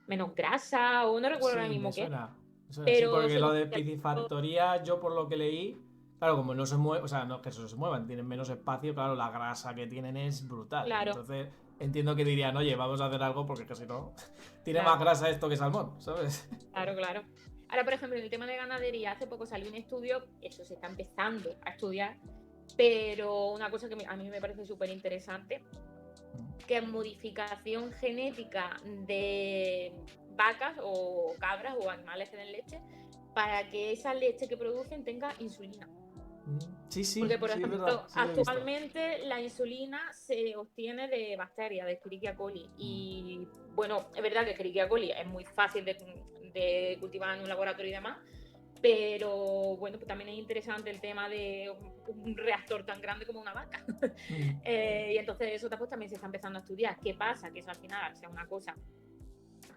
Speaker 2: menos grasa o no recuerdo ahora
Speaker 1: Sí, me
Speaker 2: mismo qué,
Speaker 1: suena. Me suena, sí,
Speaker 2: pero
Speaker 1: porque
Speaker 2: se
Speaker 1: lo de
Speaker 2: comercializó.
Speaker 1: piscifactoría, yo por lo que leí, claro, como no se mueve, o sea, no que eso se muevan, tienen menos espacio, claro, la grasa que tienen es brutal.
Speaker 2: Claro,
Speaker 1: Entonces, entiendo que dirían, oye, vamos a hacer algo porque que si no, tiene más
Speaker 2: claro,
Speaker 1: grasa esto que salmón, ¿sabes?
Speaker 2: claro, claro. Ahora, por ejemplo, en el tema de ganadería, hace poco salió un estudio, eso se está empezando a estudiar, pero una cosa que a mí me parece súper interesante, que es modificación genética de vacas o cabras o animales que den leche para que esa leche que producen tenga insulina.
Speaker 1: Sí, sí,
Speaker 2: Porque, por
Speaker 1: sí, es
Speaker 2: ejemplo,
Speaker 1: verdad, sí lo he visto.
Speaker 2: actualmente la insulina se obtiene de bacterias, de Escherichia coli. Y bueno, es verdad que Escherichia coli es muy fácil de cultivar en un laboratorio y demás, Pero bueno, pues también es interesante el tema de un reactor tan grande como una vaca. Y entonces eso pues, también se está empezando a estudiar. ¿Qué pasa? Que eso al final sea una cosa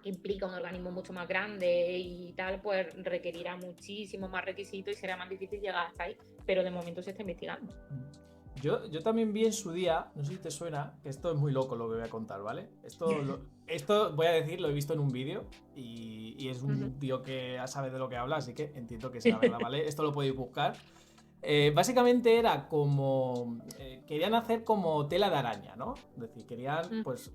Speaker 2: que implica un organismo mucho más grande y tal, pues requerirá muchísimo más requisitos y será más difícil llegar hasta ahí. Pero de momento se está investigando.
Speaker 1: Yo también vi en su día, no sé si te suena, que esto es muy loco lo que voy a contar, ¿vale? Esto voy a decir, lo he visto en un vídeo y es un tío que sabe de lo que habla, así que entiendo que sea verdad, ¿vale? Esto lo podéis buscar. Básicamente era como... querían hacer como tela de araña, ¿no? Es decir, querían, pues,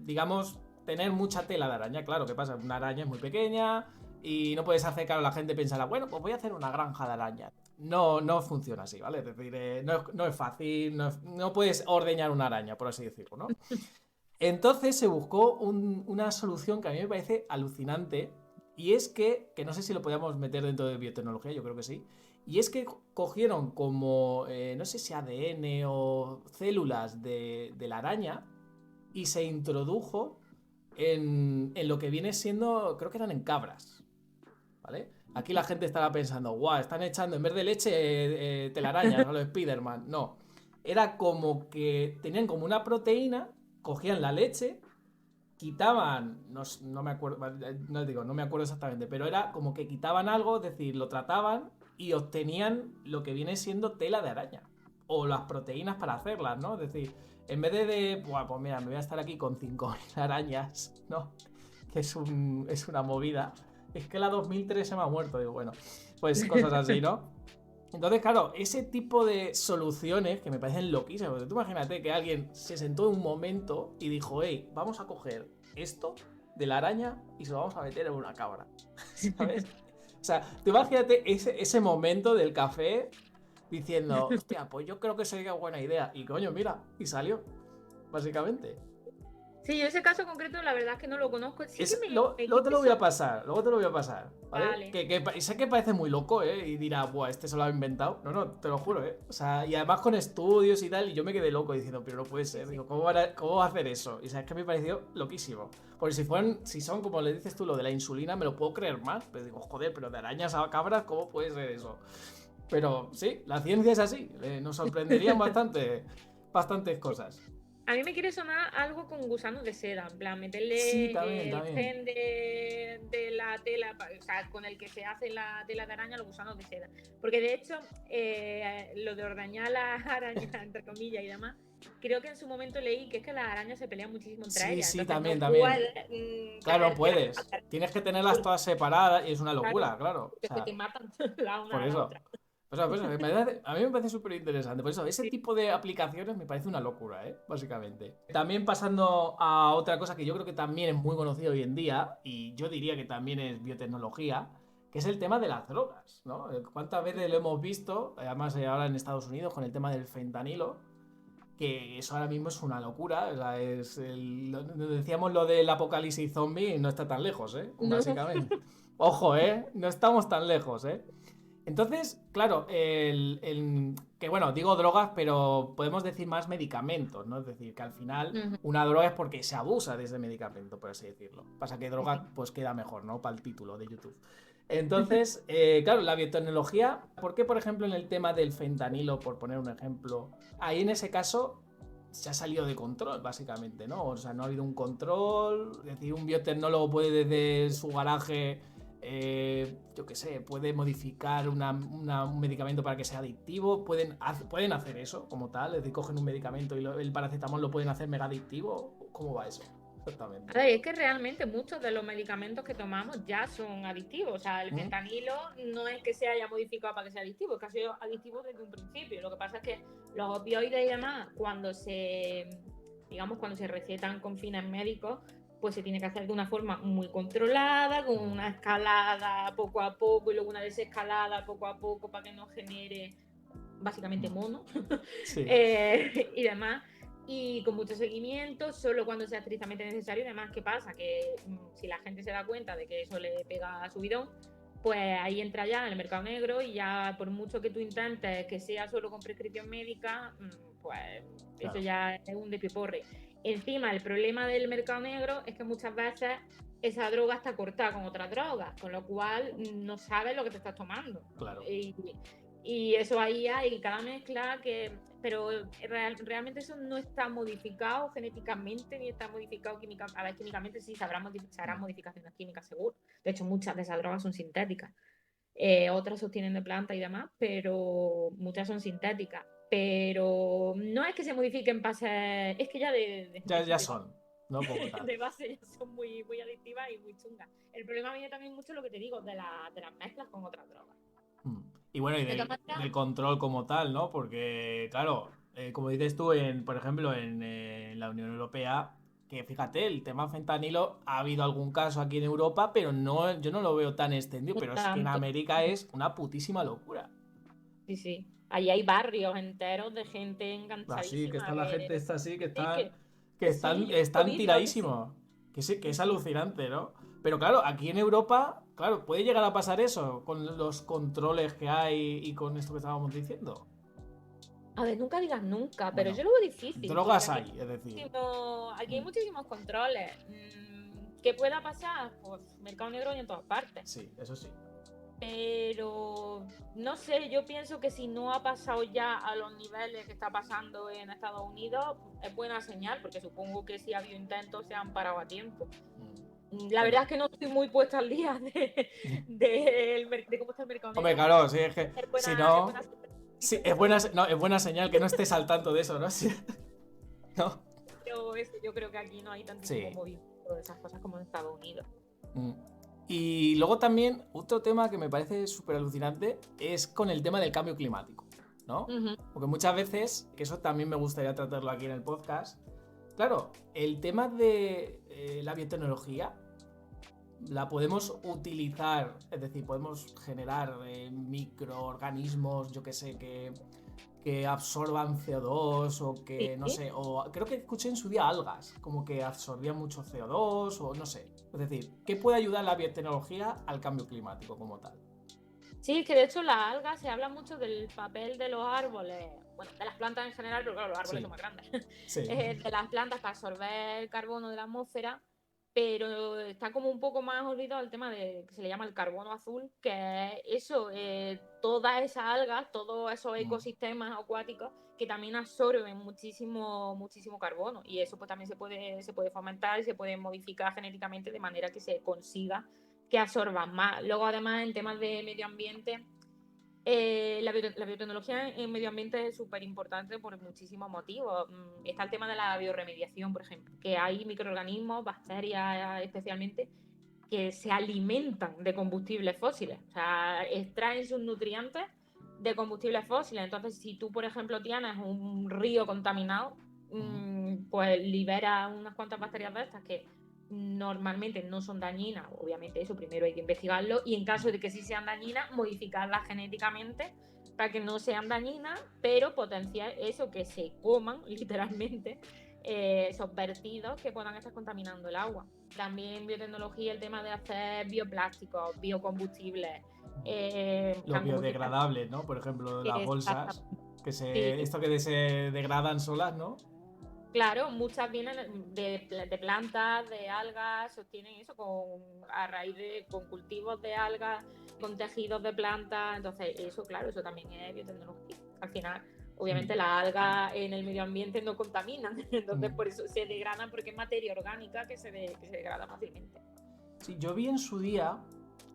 Speaker 1: digamos, tener mucha tela de araña. Claro, ¿qué pasa? Una araña es muy pequeña y no puedes hacer, claro, la gente pensará, bueno, pues voy a hacer una granja de arañas. No funciona así, ¿vale? Es decir, no es fácil, no puedes ordeñar una araña, por así decirlo, ¿no? Entonces se buscó una solución que a mí me parece alucinante y es que no sé si lo podíamos meter dentro de biotecnología, yo creo que sí, y es que cogieron como, no sé si ADN o células de la araña y se introdujo en lo que viene siendo, creo que eran en cabras, ¿vale? Aquí la gente estará pensando, guau, están echando en vez de leche telarañas a los Spider-Man. No, era como que tenían como una proteína, cogían la leche, quitaban, no me acuerdo, no me acuerdo exactamente, pero era como que quitaban algo, es decir, lo trataban y obtenían lo que viene siendo tela de araña o las proteínas para hacerlas, ¿no? Es decir, en vez buah, pues mira, me voy a estar aquí con 5.000 arañas, ¿no? Que es una movida. Es que la 2003 se me ha muerto, digo, bueno, pues cosas así, ¿no? Entonces, claro, ese tipo de soluciones que me parecen loquísimas. Porque tú imagínate que alguien se sentó en un momento y dijo, hey, vamos a coger esto de la araña y se lo vamos a meter en una cabra. ¿Sabes? O sea, tú imagínate ese momento del café diciendo, hostia, pues yo creo que sería buena idea. Y coño, mira, y salió, básicamente.
Speaker 2: Sí, yo ese caso concreto la verdad es que no lo conozco. Sí que
Speaker 1: Luego te lo voy a pasar, ¿vale?
Speaker 2: Vale.
Speaker 1: Sé que parece muy loco, ¿eh? Y dirá, buah, este se lo ha inventado. No, te lo juro, ¿eh? O sea, y además con estudios y tal, y yo me quedé loco diciendo, pero no puede ser. Digo, ¿cómo va a hacer eso? Y sabes que me pareció loquísimo. Porque si son, como le dices tú, lo de la insulina, me lo puedo creer más. Pero digo, joder, pero de arañas a cabras, ¿cómo puede ser eso? Pero sí, la ciencia es así. Nos sorprenderían bastantes cosas.
Speaker 2: A mí me quiere sonar algo con gusanos de seda, en plan,
Speaker 1: Sí,
Speaker 2: meterle el
Speaker 1: también.
Speaker 2: gen de la tela, o sea, con el que se hace la tela de araña, los gusanos de seda. Porque de hecho, lo de ordeñar las arañas, entre comillas y demás, creo que en su momento leí que es que las arañas se pelean muchísimo entre ellas.
Speaker 1: Sí,
Speaker 2: Entonces
Speaker 1: también.
Speaker 2: no puedes
Speaker 1: Claro, no
Speaker 2: tener
Speaker 1: puedes. Tienes que tenerlas todas separadas y es una locura, claro. O
Speaker 2: que se
Speaker 1: sea,
Speaker 2: te matan la una
Speaker 1: por
Speaker 2: a la
Speaker 1: eso.
Speaker 2: otra.
Speaker 1: A mí me parece súper interesante. Por eso, ese tipo de aplicaciones me parece una locura, ¿eh? Básicamente. También pasando a otra cosa que yo creo que también es muy conocida hoy en día, y yo diría que también es biotecnología, que es el tema de las drogas, ¿no? ¿Cuántas veces lo hemos visto? Además, ahora en Estados Unidos con el tema del fentanilo, que eso ahora mismo es una locura. O sea, decíamos lo del apocalipsis zombie y no está tan lejos, ¿eh?
Speaker 2: No.
Speaker 1: Básicamente. Ojo, ¿eh? No estamos tan lejos, ¿eh? Entonces, claro, que bueno, digo drogas, pero podemos decir más medicamentos, ¿no? Es decir, que al final una droga es porque se abusa de ese medicamento, por así decirlo. Pasa que droga pues queda mejor, ¿no? Para el título de YouTube. Entonces, claro, la biotecnología, ¿por qué, por ejemplo, en el tema del fentanilo, por poner un ejemplo, ahí en ese caso se ha salido de control, básicamente, ¿no? O sea, no ha habido un control, es decir, un biotecnólogo puede desde su garaje yo qué sé, puede modificar un medicamento para que sea adictivo, pueden hacer eso como tal, es decir, cogen un medicamento y el paracetamol lo pueden hacer mega adictivo. ¿Cómo va eso? Exactamente.
Speaker 2: A ver, es que realmente muchos de los medicamentos que tomamos ya son adictivos. O sea, el fentanilo no es que se haya modificado para que sea adictivo, es que ha sido adictivo desde un principio. Lo que pasa es que los opioides y demás, cuando se recetan con fines médicos, pues se tiene que hacer de una forma muy controlada, con una escalada poco a poco y luego una desescalada poco a poco para que no genere básicamente mono
Speaker 1: Sí.
Speaker 2: y demás. Y con mucho seguimiento, solo cuando sea estrictamente necesario. Y además, ¿qué pasa? Que si la gente se da cuenta de que eso le pega a su bidón, pues ahí entra ya en el mercado negro y ya por mucho que tú intentes que sea solo con prescripción médica, pues claro, eso ya es un despiporre. Encima, el problema del mercado negro es que muchas veces esa droga está cortada con otra droga, con lo cual no sabes lo que te estás tomando.
Speaker 1: Claro.
Speaker 2: Y eso ahí hay cada mezcla pero realmente eso no está modificado genéticamente ni está modificado químicamente. A ver, químicamente sí se harán modificaciones químicas seguro. De hecho, muchas de esas drogas son sintéticas. Otras se obtienen de planta y demás, pero muchas son sintéticas. Pero no es que se modifiquen para ser... Es que
Speaker 1: Ya son, ¿no? Como tal.
Speaker 2: de base ya son muy, muy adictivas y muy chungas. El problema viene también mucho lo que te digo, de las mezclas con otras drogas.
Speaker 1: Y bueno, y del control como tal, ¿no? Porque, claro, como dices tú, por ejemplo, en la Unión Europea, que fíjate, el tema fentanilo, ha habido algún caso aquí en Europa, pero no, yo no lo veo tan extendido,
Speaker 2: No
Speaker 1: pero es que en
Speaker 2: tanto.
Speaker 1: América es una putísima locura.
Speaker 2: Sí, sí. Allí hay barrios enteros de gente
Speaker 1: Así, que
Speaker 2: enganchadísima.
Speaker 1: está la gente está así, que
Speaker 2: Sí,
Speaker 1: están, que
Speaker 2: sí, yo lo he
Speaker 1: están
Speaker 2: visto, que sí.
Speaker 1: tiradísimos. Que es alucinante, ¿no? Pero claro, aquí en Europa, claro, puede llegar a pasar eso con los controles que hay y con esto que estábamos diciendo.
Speaker 2: A ver, nunca digas nunca, pero
Speaker 1: Bueno,
Speaker 2: yo lo veo difícil, porque
Speaker 1: drogas hay, es decir.
Speaker 2: aquí hay muchísimos controles. ¿Qué pueda pasar? Pues mercado negro y en todas partes.
Speaker 1: Sí, eso sí.
Speaker 2: Pero no sé, yo pienso que si no ha pasado ya a los niveles que está pasando en Estados Unidos, es buena señal, porque supongo que si ha habido intentos se han parado a tiempo. La verdad es que no estoy muy puesta al día de cómo está el mercado negro.
Speaker 1: Hombre, claro, sí, es que si no...
Speaker 2: es buena
Speaker 1: Sí, es buena señal que no estés al tanto de eso, ¿no? Sí. ¿No?
Speaker 2: yo creo que aquí no hay tantísimo movimiento de esas cosas como en Estados Unidos.
Speaker 1: Y luego también otro tema que me parece súper alucinante es con el tema del cambio climático, ¿no? Porque muchas veces, que eso también me gustaría tratarlo aquí en el podcast, claro, el tema de la biotecnología la podemos utilizar, es decir, podemos generar microorganismos, yo que sé, que absorban CO2 o que, no sé, o creo que escuché en su día algas, como que absorbían mucho CO2 o no sé. Es decir, ¿qué puede ayudar la biotecnología al cambio climático como tal?
Speaker 2: Sí, que de hecho las algas se habla mucho del papel de los árboles, bueno, de las plantas en general, pero claro, los árboles son más grandes,
Speaker 1: Sí.
Speaker 2: de las plantas para absorber el carbono de la atmósfera, pero está como un poco más olvidado el tema de que se le llama el carbono azul, que es eso, todas esas algas, todos esos ecosistemas acuáticos que también absorben muchísimo, muchísimo carbono, y eso pues también se puede fomentar y se puede modificar genéticamente de manera que se consiga que absorban más. Luego, además, en temas de medio ambiente, la biotecnología en medio ambiente es súper importante por muchísimos motivos. Está el tema de la bioremediación, por ejemplo, que hay microorganismos, bacterias especialmente, que se alimentan de combustibles fósiles, o sea, extraen sus nutrientes de combustibles fósiles. Entonces, si tú, por ejemplo, tienes un río contaminado, pues libera unas cuantas bacterias de estas que normalmente no son dañinas. Obviamente eso primero hay que investigarlo, y en caso de que sí sean dañinas, modificarlas genéticamente para que no sean dañinas, pero potenciar eso, que se coman literalmente esos vertidos que puedan estar contaminando el agua. También biotecnología, el tema de hacer bioplásticos, biocombustibles.
Speaker 1: Los biodegradables, ¿no? Por ejemplo, las bolsas, esto que se degradan solas, ¿no?
Speaker 2: Claro, muchas vienen de plantas, de algas, se obtienen eso a raíz con cultivos de algas, con tejidos de plantas. Entonces, eso, claro, eso también es biotecnología. Al final, obviamente, las algas en el medio ambiente no contaminan, entonces por eso se degradan, porque es materia orgánica que se degrada fácilmente.
Speaker 1: Sí, yo vi en su día,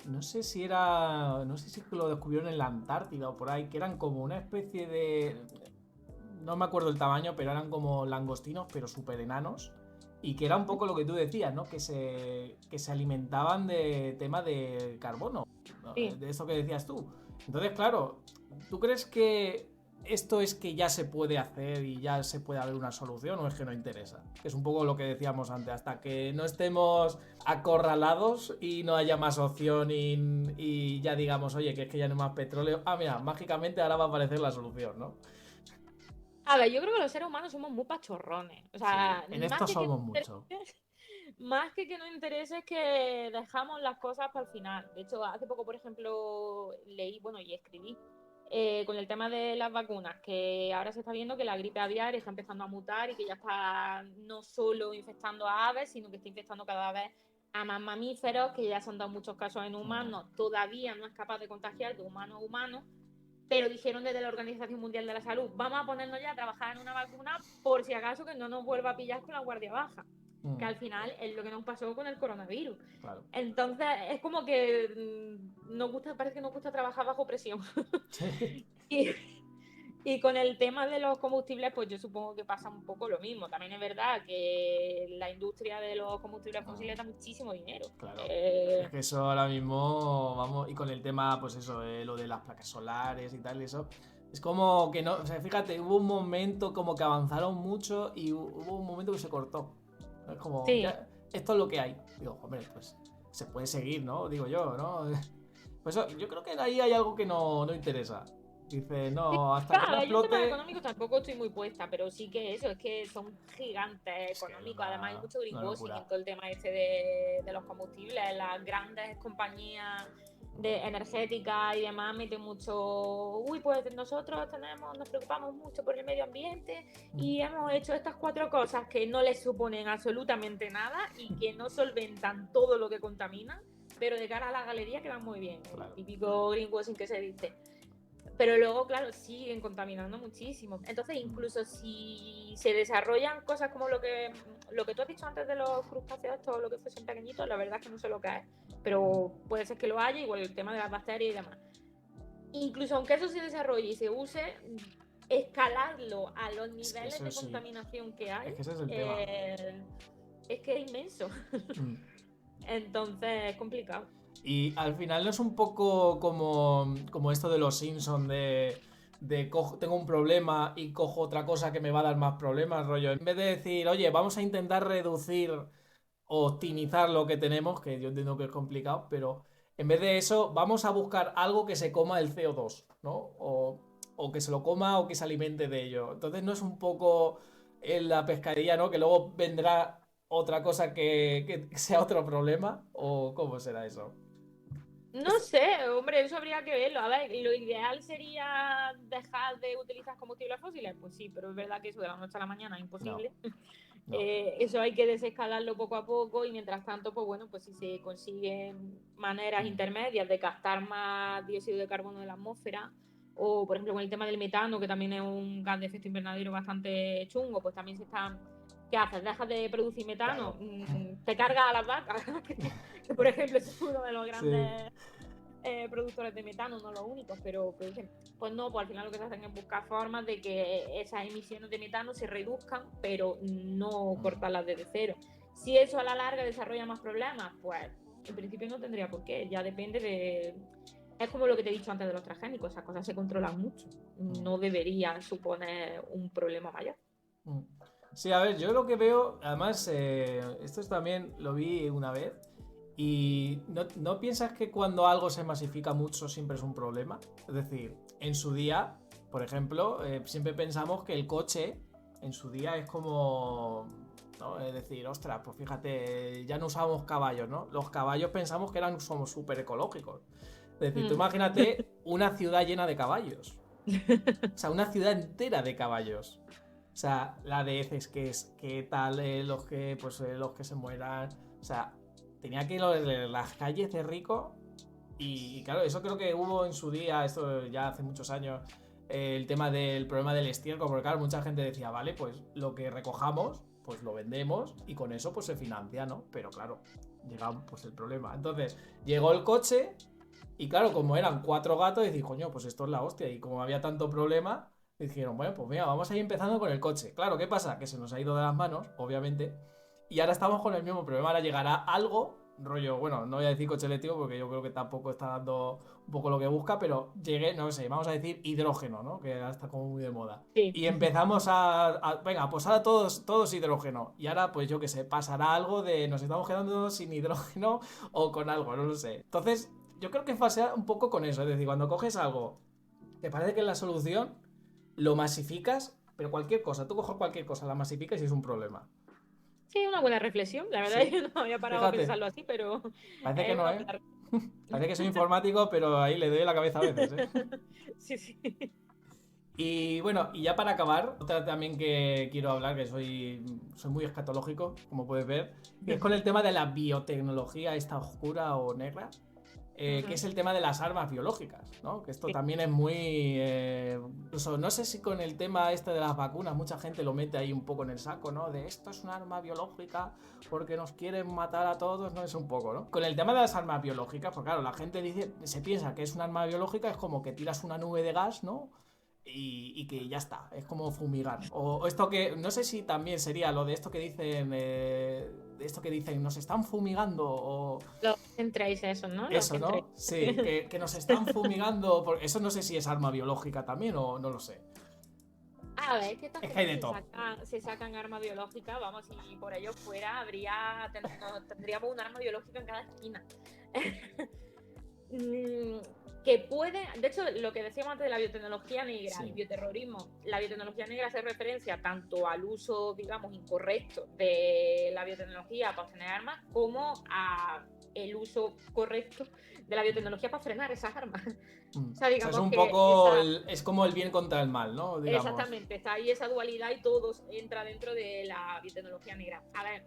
Speaker 1: no sé si lo descubrieron en la Antártida o por ahí, que eran como una especie de... No me acuerdo el tamaño, pero eran como langostinos, pero súper enanos. Y que era un poco lo que tú decías, ¿no? Que se alimentaban de tema de carbono, ¿no?
Speaker 2: Sí.
Speaker 1: De eso que decías tú. Entonces, claro, ¿tú crees que esto es que ya se puede hacer y ya se puede haber una solución o es que no interesa? Que es un poco lo que decíamos antes, hasta que no estemos acorralados y no haya más opción y ya digamos, oye, que es que ya no hay más petróleo. Ah, mira, mágicamente ahora va a aparecer la solución, ¿no?
Speaker 2: A ver, yo creo que los seres humanos somos muy pachorrones. O sea,
Speaker 1: sí, en esto somos mucho.
Speaker 2: Más que nos interese es que dejamos las cosas para el final. De hecho, hace poco, por ejemplo, leí, bueno, y escribí con el tema de las vacunas, que ahora se está viendo que la gripe aviar está empezando a mutar y que ya está no solo infectando a aves, sino que está infectando cada vez a más mamíferos, que ya se han dado muchos casos en humanos, todavía no es capaz de contagiar de humano a humano, pero dijeron desde la Organización Mundial de la Salud, vamos a ponernos ya a trabajar en una vacuna por si acaso que no nos vuelva a pillar con la guardia baja, que al final es lo que nos pasó con el coronavirus.
Speaker 1: Claro.
Speaker 2: Entonces es como que parece que nos gusta trabajar bajo presión.
Speaker 1: Sí.
Speaker 2: Y con el tema de los combustibles, pues yo supongo que pasa un poco lo mismo. También es verdad que la industria de los combustibles fósiles da muchísimo dinero.
Speaker 1: Claro. Es que eso ahora mismo, vamos, y con el tema, pues eso, lo de las placas solares y tal, eso. Es como que no, o sea, fíjate, hubo un momento como que avanzaron mucho y hubo un momento que se cortó. Es como,
Speaker 2: Sí.
Speaker 1: ya, esto es lo que hay. Digo, hombre, pues se puede seguir, ¿no? Digo yo, ¿no? Pues eso, yo creo que ahí hay algo que no interesa. Dice, no, hasta que no
Speaker 2: Claro, yo en temas
Speaker 1: explote.
Speaker 2: económicos tampoco estoy muy puesta, pero sí que eso, es que son gigantes
Speaker 1: Es que
Speaker 2: económicos. Además, hay mucho
Speaker 1: una
Speaker 2: greenwashing
Speaker 1: locura.
Speaker 2: en todo el tema este de los combustibles. Las grandes compañías energéticas y demás meten mucho. Uy, pues nosotros nos preocupamos mucho por el medio ambiente y hemos hecho estas 4 cosas que no les suponen absolutamente nada y que no solventan todo lo que contamina, pero de cara a la galería quedan muy bien.
Speaker 1: Claro.
Speaker 2: El típico greenwashing que se dice. Pero luego, claro, siguen contaminando muchísimo. Entonces, incluso si se desarrollan cosas como lo que tú has dicho antes de los crustáceos, todo lo que fuesen pequeñitos, la verdad es que no sé lo que es, pero puede ser que lo haya, igual el tema de las bacterias y demás. Incluso aunque eso se desarrolle y se use, escalarlo a los niveles de contaminación que hay,
Speaker 1: es que ese es el tema.
Speaker 2: Es que es inmenso. Entonces, es complicado.
Speaker 1: Y al final no es un poco como esto de los Simpsons tengo un problema y cojo otra cosa que me va a dar más problemas, rollo. En vez de decir, oye, vamos a intentar reducir o optimizar lo que tenemos, que yo entiendo que es complicado, pero en vez de eso, vamos a buscar algo que se coma el CO2, ¿no? O que se lo coma o que se alimente de ello. Entonces no es un poco en la pescadilla, ¿no? Que luego vendrá otra cosa que sea otro problema, o cómo será eso.
Speaker 2: No sé, hombre, eso habría que verlo. A ver, lo ideal sería dejar de utilizar combustibles fósiles. Pues sí, pero es verdad que eso de la noche a la mañana es imposible.
Speaker 1: No.
Speaker 2: Eso hay que desescalarlo poco a poco y mientras tanto, pues bueno, pues si se consiguen maneras intermedias de captar más dióxido de carbono de la atmósfera, o por ejemplo con el tema del metano, que también es un gas de efecto invernadero bastante chungo, pues también se están... ¿Qué haces? ¿Dejas de producir metano?
Speaker 1: Claro.
Speaker 2: ¿Te cargas a las vacas? que por ejemplo es uno de los grandes productores de metano, no los únicos, pero pues no, pues al final lo que se hacen es buscar formas de que esas emisiones de metano se reduzcan, pero no cortarlas desde cero. Si eso a la larga desarrolla más problemas, pues en principio no tendría por qué, ya depende de... Es como lo que te he dicho antes de los transgénicos, esas cosas se controlan mucho, no deberían suponer un problema mayor.
Speaker 1: Sí, a ver, yo lo que veo, además, esto también lo vi una vez, y ¿no piensas que cuando algo se masifica mucho siempre es un problema? Es decir, en su día, por ejemplo, siempre pensamos que el coche en su día es como, ¿no? Es decir, ostras, pues fíjate, ya no usamos caballos, ¿no? Los caballos pensamos que somos súper ecológicos. Es decir, tú imagínate una ciudad llena de caballos. O sea, una ciudad entera de caballos. O sea, la de heces que tal, los que se mueran. O sea, tenía que ir a las calles de Rico. Y claro, eso creo que hubo en su día, esto ya hace muchos años, el tema del problema del estiércol. Porque claro, mucha gente decía, vale, pues lo que recojamos, pues lo vendemos y con eso pues se financia, ¿no? Pero claro, llega pues el problema. Entonces, llegó el coche y claro, como eran 4 gatos, decís, coño, pues esto es la hostia. Y como había tanto problema, dijeron, bueno, pues mira, vamos a ir empezando con el coche. Claro, ¿qué pasa? Que se nos ha ido de las manos, obviamente. Y ahora estamos con el mismo problema. Ahora llegará algo, rollo, bueno, no voy a decir coche eléctrico porque yo creo que tampoco está dando un poco lo que busca, pero llegue, no sé, vamos a decir hidrógeno, ¿no? Que ahora está como muy de moda.
Speaker 2: Sí.
Speaker 1: Y empezamos venga, pues ahora todos hidrógeno. Y ahora, pues yo qué sé, pasará algo de nos estamos quedando sin hidrógeno o con algo, no lo sé. Entonces, yo creo que pasea un poco con eso. Es decir, cuando coges algo que parece que es la solución, lo masificas, pero cualquier cosa, tú coges cualquier cosa, la masificas y es un problema.
Speaker 2: Sí, una buena reflexión. La verdad,
Speaker 1: Sí.
Speaker 2: yo no había parado
Speaker 1: Fíjate,
Speaker 2: a pensarlo así, pero
Speaker 1: parece que
Speaker 2: es
Speaker 1: no,
Speaker 2: una
Speaker 1: ¿eh?
Speaker 2: buena reflexión.
Speaker 1: Parece que soy informático, pero ahí le doy la cabeza a veces, ¿eh?
Speaker 2: Sí, sí.
Speaker 1: Y bueno, y ya para acabar, otra también que quiero hablar, que soy muy escatológico, como puedes ver, que es con el tema de la biotecnología esta oscura o negra, que es el tema de las armas biológicas, ¿no? Que esto también es muy... incluso no sé si con el tema este de las vacunas mucha gente lo mete ahí un poco en el saco, ¿no? De esto es un arma biológica porque nos quieren matar a todos, ¿no? Es un poco, ¿no? Con el tema de las armas biológicas, pues claro, la gente dice, se piensa que es un arma biológica, es como que tiras una nube de gas, ¿no? Y que ya está, es como fumigar. O esto que, no sé si también sería lo de esto que dicen, nos están fumigando o...
Speaker 2: Los chemtrails esos, ¿no? Los
Speaker 1: Eso,
Speaker 2: chemtrails.
Speaker 1: ¿no? Sí, que nos están fumigando. Eso no sé si es arma biológica también o no lo sé.
Speaker 2: A ver, que esta
Speaker 1: Es que hay
Speaker 2: gente
Speaker 1: de todo.
Speaker 2: se sacan armas biológicas, vamos, si por ello fuera, tendríamos un arma biológica en cada esquina. Que puede, de hecho, lo que decíamos antes de la biotecnología negra,
Speaker 1: Sí.
Speaker 2: el bioterrorismo, la biotecnología negra hace referencia tanto al uso, digamos, incorrecto de la biotecnología para obtener armas, como a el uso correcto de la biotecnología para frenar esas armas. O sea,
Speaker 1: O sea, es
Speaker 2: digamos
Speaker 1: un
Speaker 2: que
Speaker 1: poco es como el bien contra el mal, ¿no? Digamos.
Speaker 2: exactamente, está ahí esa dualidad y todo entra dentro de la biotecnología negra. A ver,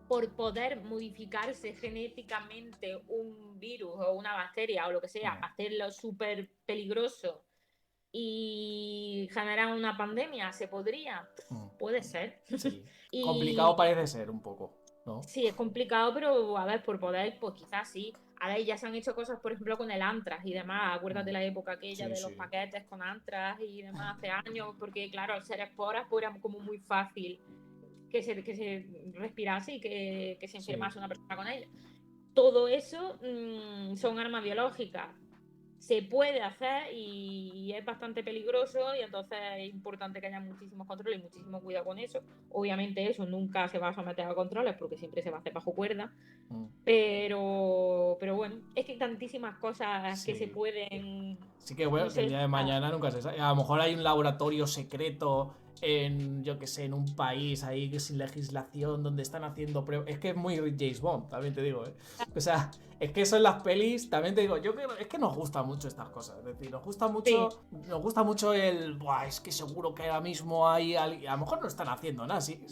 Speaker 2: por poder modificarse genéticamente un virus o una bacteria o lo que sea, hacerlo súper peligroso y generar una pandemia, ¿se podría? Puede ser.
Speaker 1: Sí. Complicado
Speaker 2: Y
Speaker 1: parece ser un poco, ¿no?
Speaker 2: sí, es complicado, pero a ver, por poder, pues quizás sí. A ver, ya se han hecho cosas, por ejemplo, con el Antras y demás. Acuérdate la época aquella
Speaker 1: Sí,
Speaker 2: de los
Speaker 1: sí.
Speaker 2: paquetes con Antras y demás hace años, porque claro, al ser esporas, pues era como muy fácil que se respirase y que se
Speaker 1: Sí.
Speaker 2: enfermase una persona con ella. Todo eso son armas biológicas. Se puede hacer y es bastante peligroso y entonces es importante que haya muchísimos controles y muchísimo cuidado con eso. Obviamente eso nunca se va a someter a controles porque siempre se va a hacer bajo cuerda. Pero bueno, es que hay tantísimas cosas que se
Speaker 1: Sí.
Speaker 2: pueden,
Speaker 1: Sí que
Speaker 2: no
Speaker 1: bueno, que el
Speaker 2: sé,
Speaker 1: día de mañana nunca se sabe. A lo mejor hay un laboratorio secreto en, yo que sé, en un país ahí que sin legislación donde están haciendo pruebas. Es que es muy James Bond, también te digo, ¿eh? O sea, es que eso en las pelis, también te digo, yo creo, es que nos gustan mucho estas cosas. Es decir,
Speaker 2: sí.
Speaker 1: nos gusta mucho el, buah, es que seguro que ahora mismo hay alguien, a lo mejor no están haciendo nada, sí.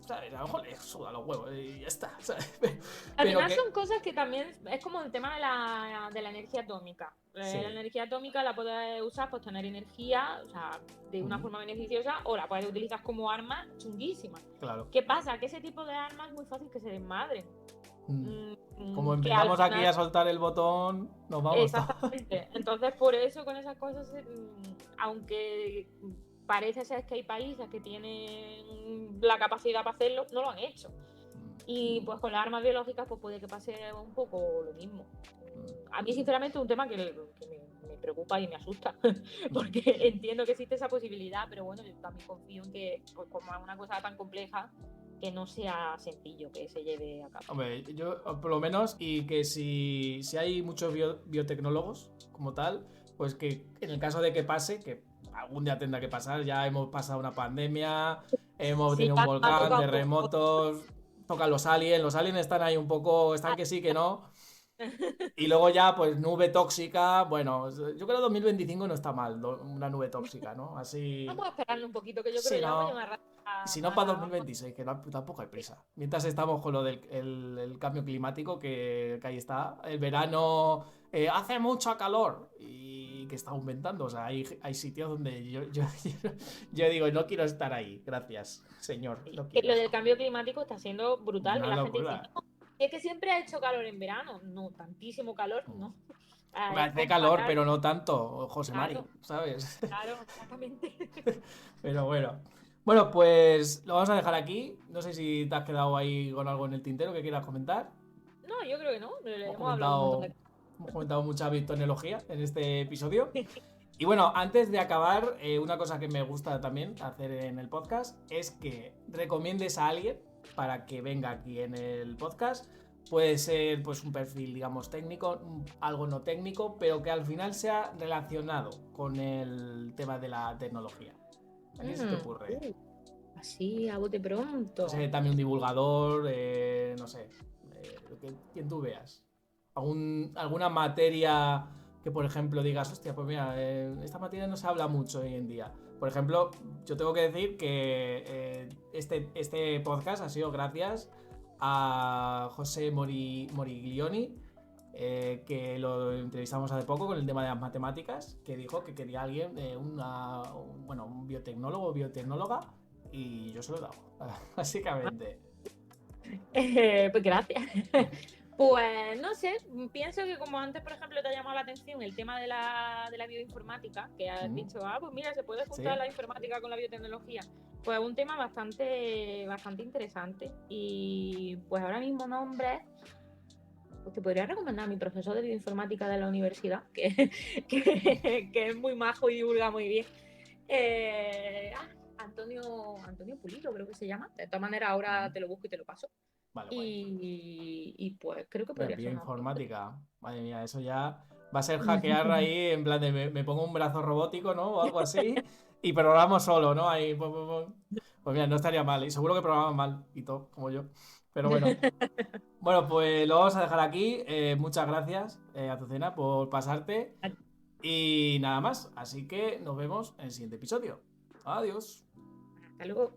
Speaker 1: ¿Sabes? A lo mejor les suda los huevos y ya está, ¿sabes?
Speaker 2: Al
Speaker 1: Pero
Speaker 2: final
Speaker 1: que...
Speaker 2: son cosas que también es como el tema de la energía atómica. La
Speaker 1: Sí.
Speaker 2: energía atómica la puedes usar para tener energía, o sea, de una forma beneficiosa, o la puedes utilizar como arma chunguísima.
Speaker 1: Claro.
Speaker 2: ¿Qué pasa? Que ese tipo de armas es muy fácil que se desmadren.
Speaker 1: Como
Speaker 2: Que al
Speaker 1: empezamos aquí
Speaker 2: final,
Speaker 1: a soltar el botón, nos vamos todos.
Speaker 2: exactamente. Entonces, por eso con esas cosas, aunque parece ser que hay países que tienen la capacidad para hacerlo, no lo han hecho. Y pues con las armas biológicas pues puede que pase un poco lo mismo. A mí sinceramente es un tema que me preocupa y me asusta, porque entiendo que existe esa posibilidad, pero bueno, yo también confío en que pues, como es una cosa tan compleja, que no sea sencillo que se lleve a cabo.
Speaker 1: Hombre, yo por lo menos, y que si hay muchos biotecnólogos como tal, pues que en el caso de que pase, que algún día tendrá que pasar, ya hemos pasado una pandemia, hemos
Speaker 2: Sí,
Speaker 1: tenido un
Speaker 2: ha
Speaker 1: volcán,
Speaker 2: tocado un poco.
Speaker 1: terremotos, tocan los aliens están ahí un poco, están que sí, que no. Y luego ya, pues nube tóxica, bueno, yo creo que 2025 no está mal, una nube tóxica, ¿no? Así...
Speaker 2: Vamos a esperarle un poquito, que yo creo
Speaker 1: Si
Speaker 2: que ya vamos a
Speaker 1: no,
Speaker 2: llevar rato
Speaker 1: si no para
Speaker 2: para...
Speaker 1: 2026, que tampoco hay prisa. Mientras estamos con lo del el cambio climático, que ahí está. El verano hace mucho calor y que está aumentando. O sea, hay sitios donde yo digo, no quiero estar ahí. Gracias, señor, no
Speaker 2: Que lo
Speaker 1: quiero.
Speaker 2: del cambio climático está siendo brutal, que
Speaker 1: Una
Speaker 2: la gente dice,
Speaker 1: locura.
Speaker 2: no, es que siempre ha hecho calor en verano. No, tantísimo calor, no.
Speaker 1: Me
Speaker 2: Es
Speaker 1: hace calor,
Speaker 2: comparar,
Speaker 1: pero no tanto, José Mari,
Speaker 2: claro,
Speaker 1: ¿sabes?
Speaker 2: claro, exactamente.
Speaker 1: Pero bueno. Bueno, pues lo vamos a dejar aquí. No sé si te has quedado ahí con algo en el tintero que quieras comentar.
Speaker 2: No, yo creo que no,
Speaker 1: Hemos
Speaker 2: hemos hablado un montón
Speaker 1: comentado,
Speaker 2: de
Speaker 1: hemos comentado mucha victonología en este episodio.
Speaker 2: cosas.
Speaker 1: Y bueno, antes de acabar, una cosa que me gusta también hacer en el podcast es que recomiendes a alguien para que venga aquí en el podcast. Puede ser pues un perfil, digamos, técnico, algo no técnico, pero que al final sea relacionado con el tema de la tecnología. ¿A quién se te ocurre?
Speaker 2: Así, a bote
Speaker 1: Puede
Speaker 2: pronto.
Speaker 1: ser también un divulgador, no sé, quien tú veas. alguna materia que, por ejemplo, digas, hostia, pues mira, esta materia no se habla mucho hoy en día. Por ejemplo, yo tengo que decir que este podcast ha sido gracias a José Moriglioni, que lo entrevistamos hace poco con el tema de las matemáticas, que dijo que quería alguien, un biotecnólogo o biotecnóloga, y yo se lo he dado, básicamente.
Speaker 2: Pues gracias. Pues no sé, pienso que como antes, por ejemplo, te ha llamado la atención el tema de la bioinformática, que has dicho, pues mira, se puede juntar la informática con la biotecnología. Pues un tema bastante interesante. Y pues ahora mismo nombres, pues te podría recomendar a mi profesor de bioinformática de la universidad, que es muy majo y divulga muy bien. Antonio Pulido, creo que se llama. De todas maneras, ahora te lo busco y te lo paso. Vale, y pues creo que podría ser
Speaker 1: bioinformática. Madre mía, eso ya va a ser hackear ahí, en plan de me pongo un brazo robótico, ¿no? O algo así, y programo solo, ¿no? Ahí, pues mira, no estaría mal. Y seguro que programan mal y todo, como yo. Pero bueno. Bueno, pues lo vamos a dejar aquí. Muchas gracias, Azucena, por pasarte. Y nada más. Así que nos vemos en el siguiente episodio. Adiós.
Speaker 2: Hasta luego.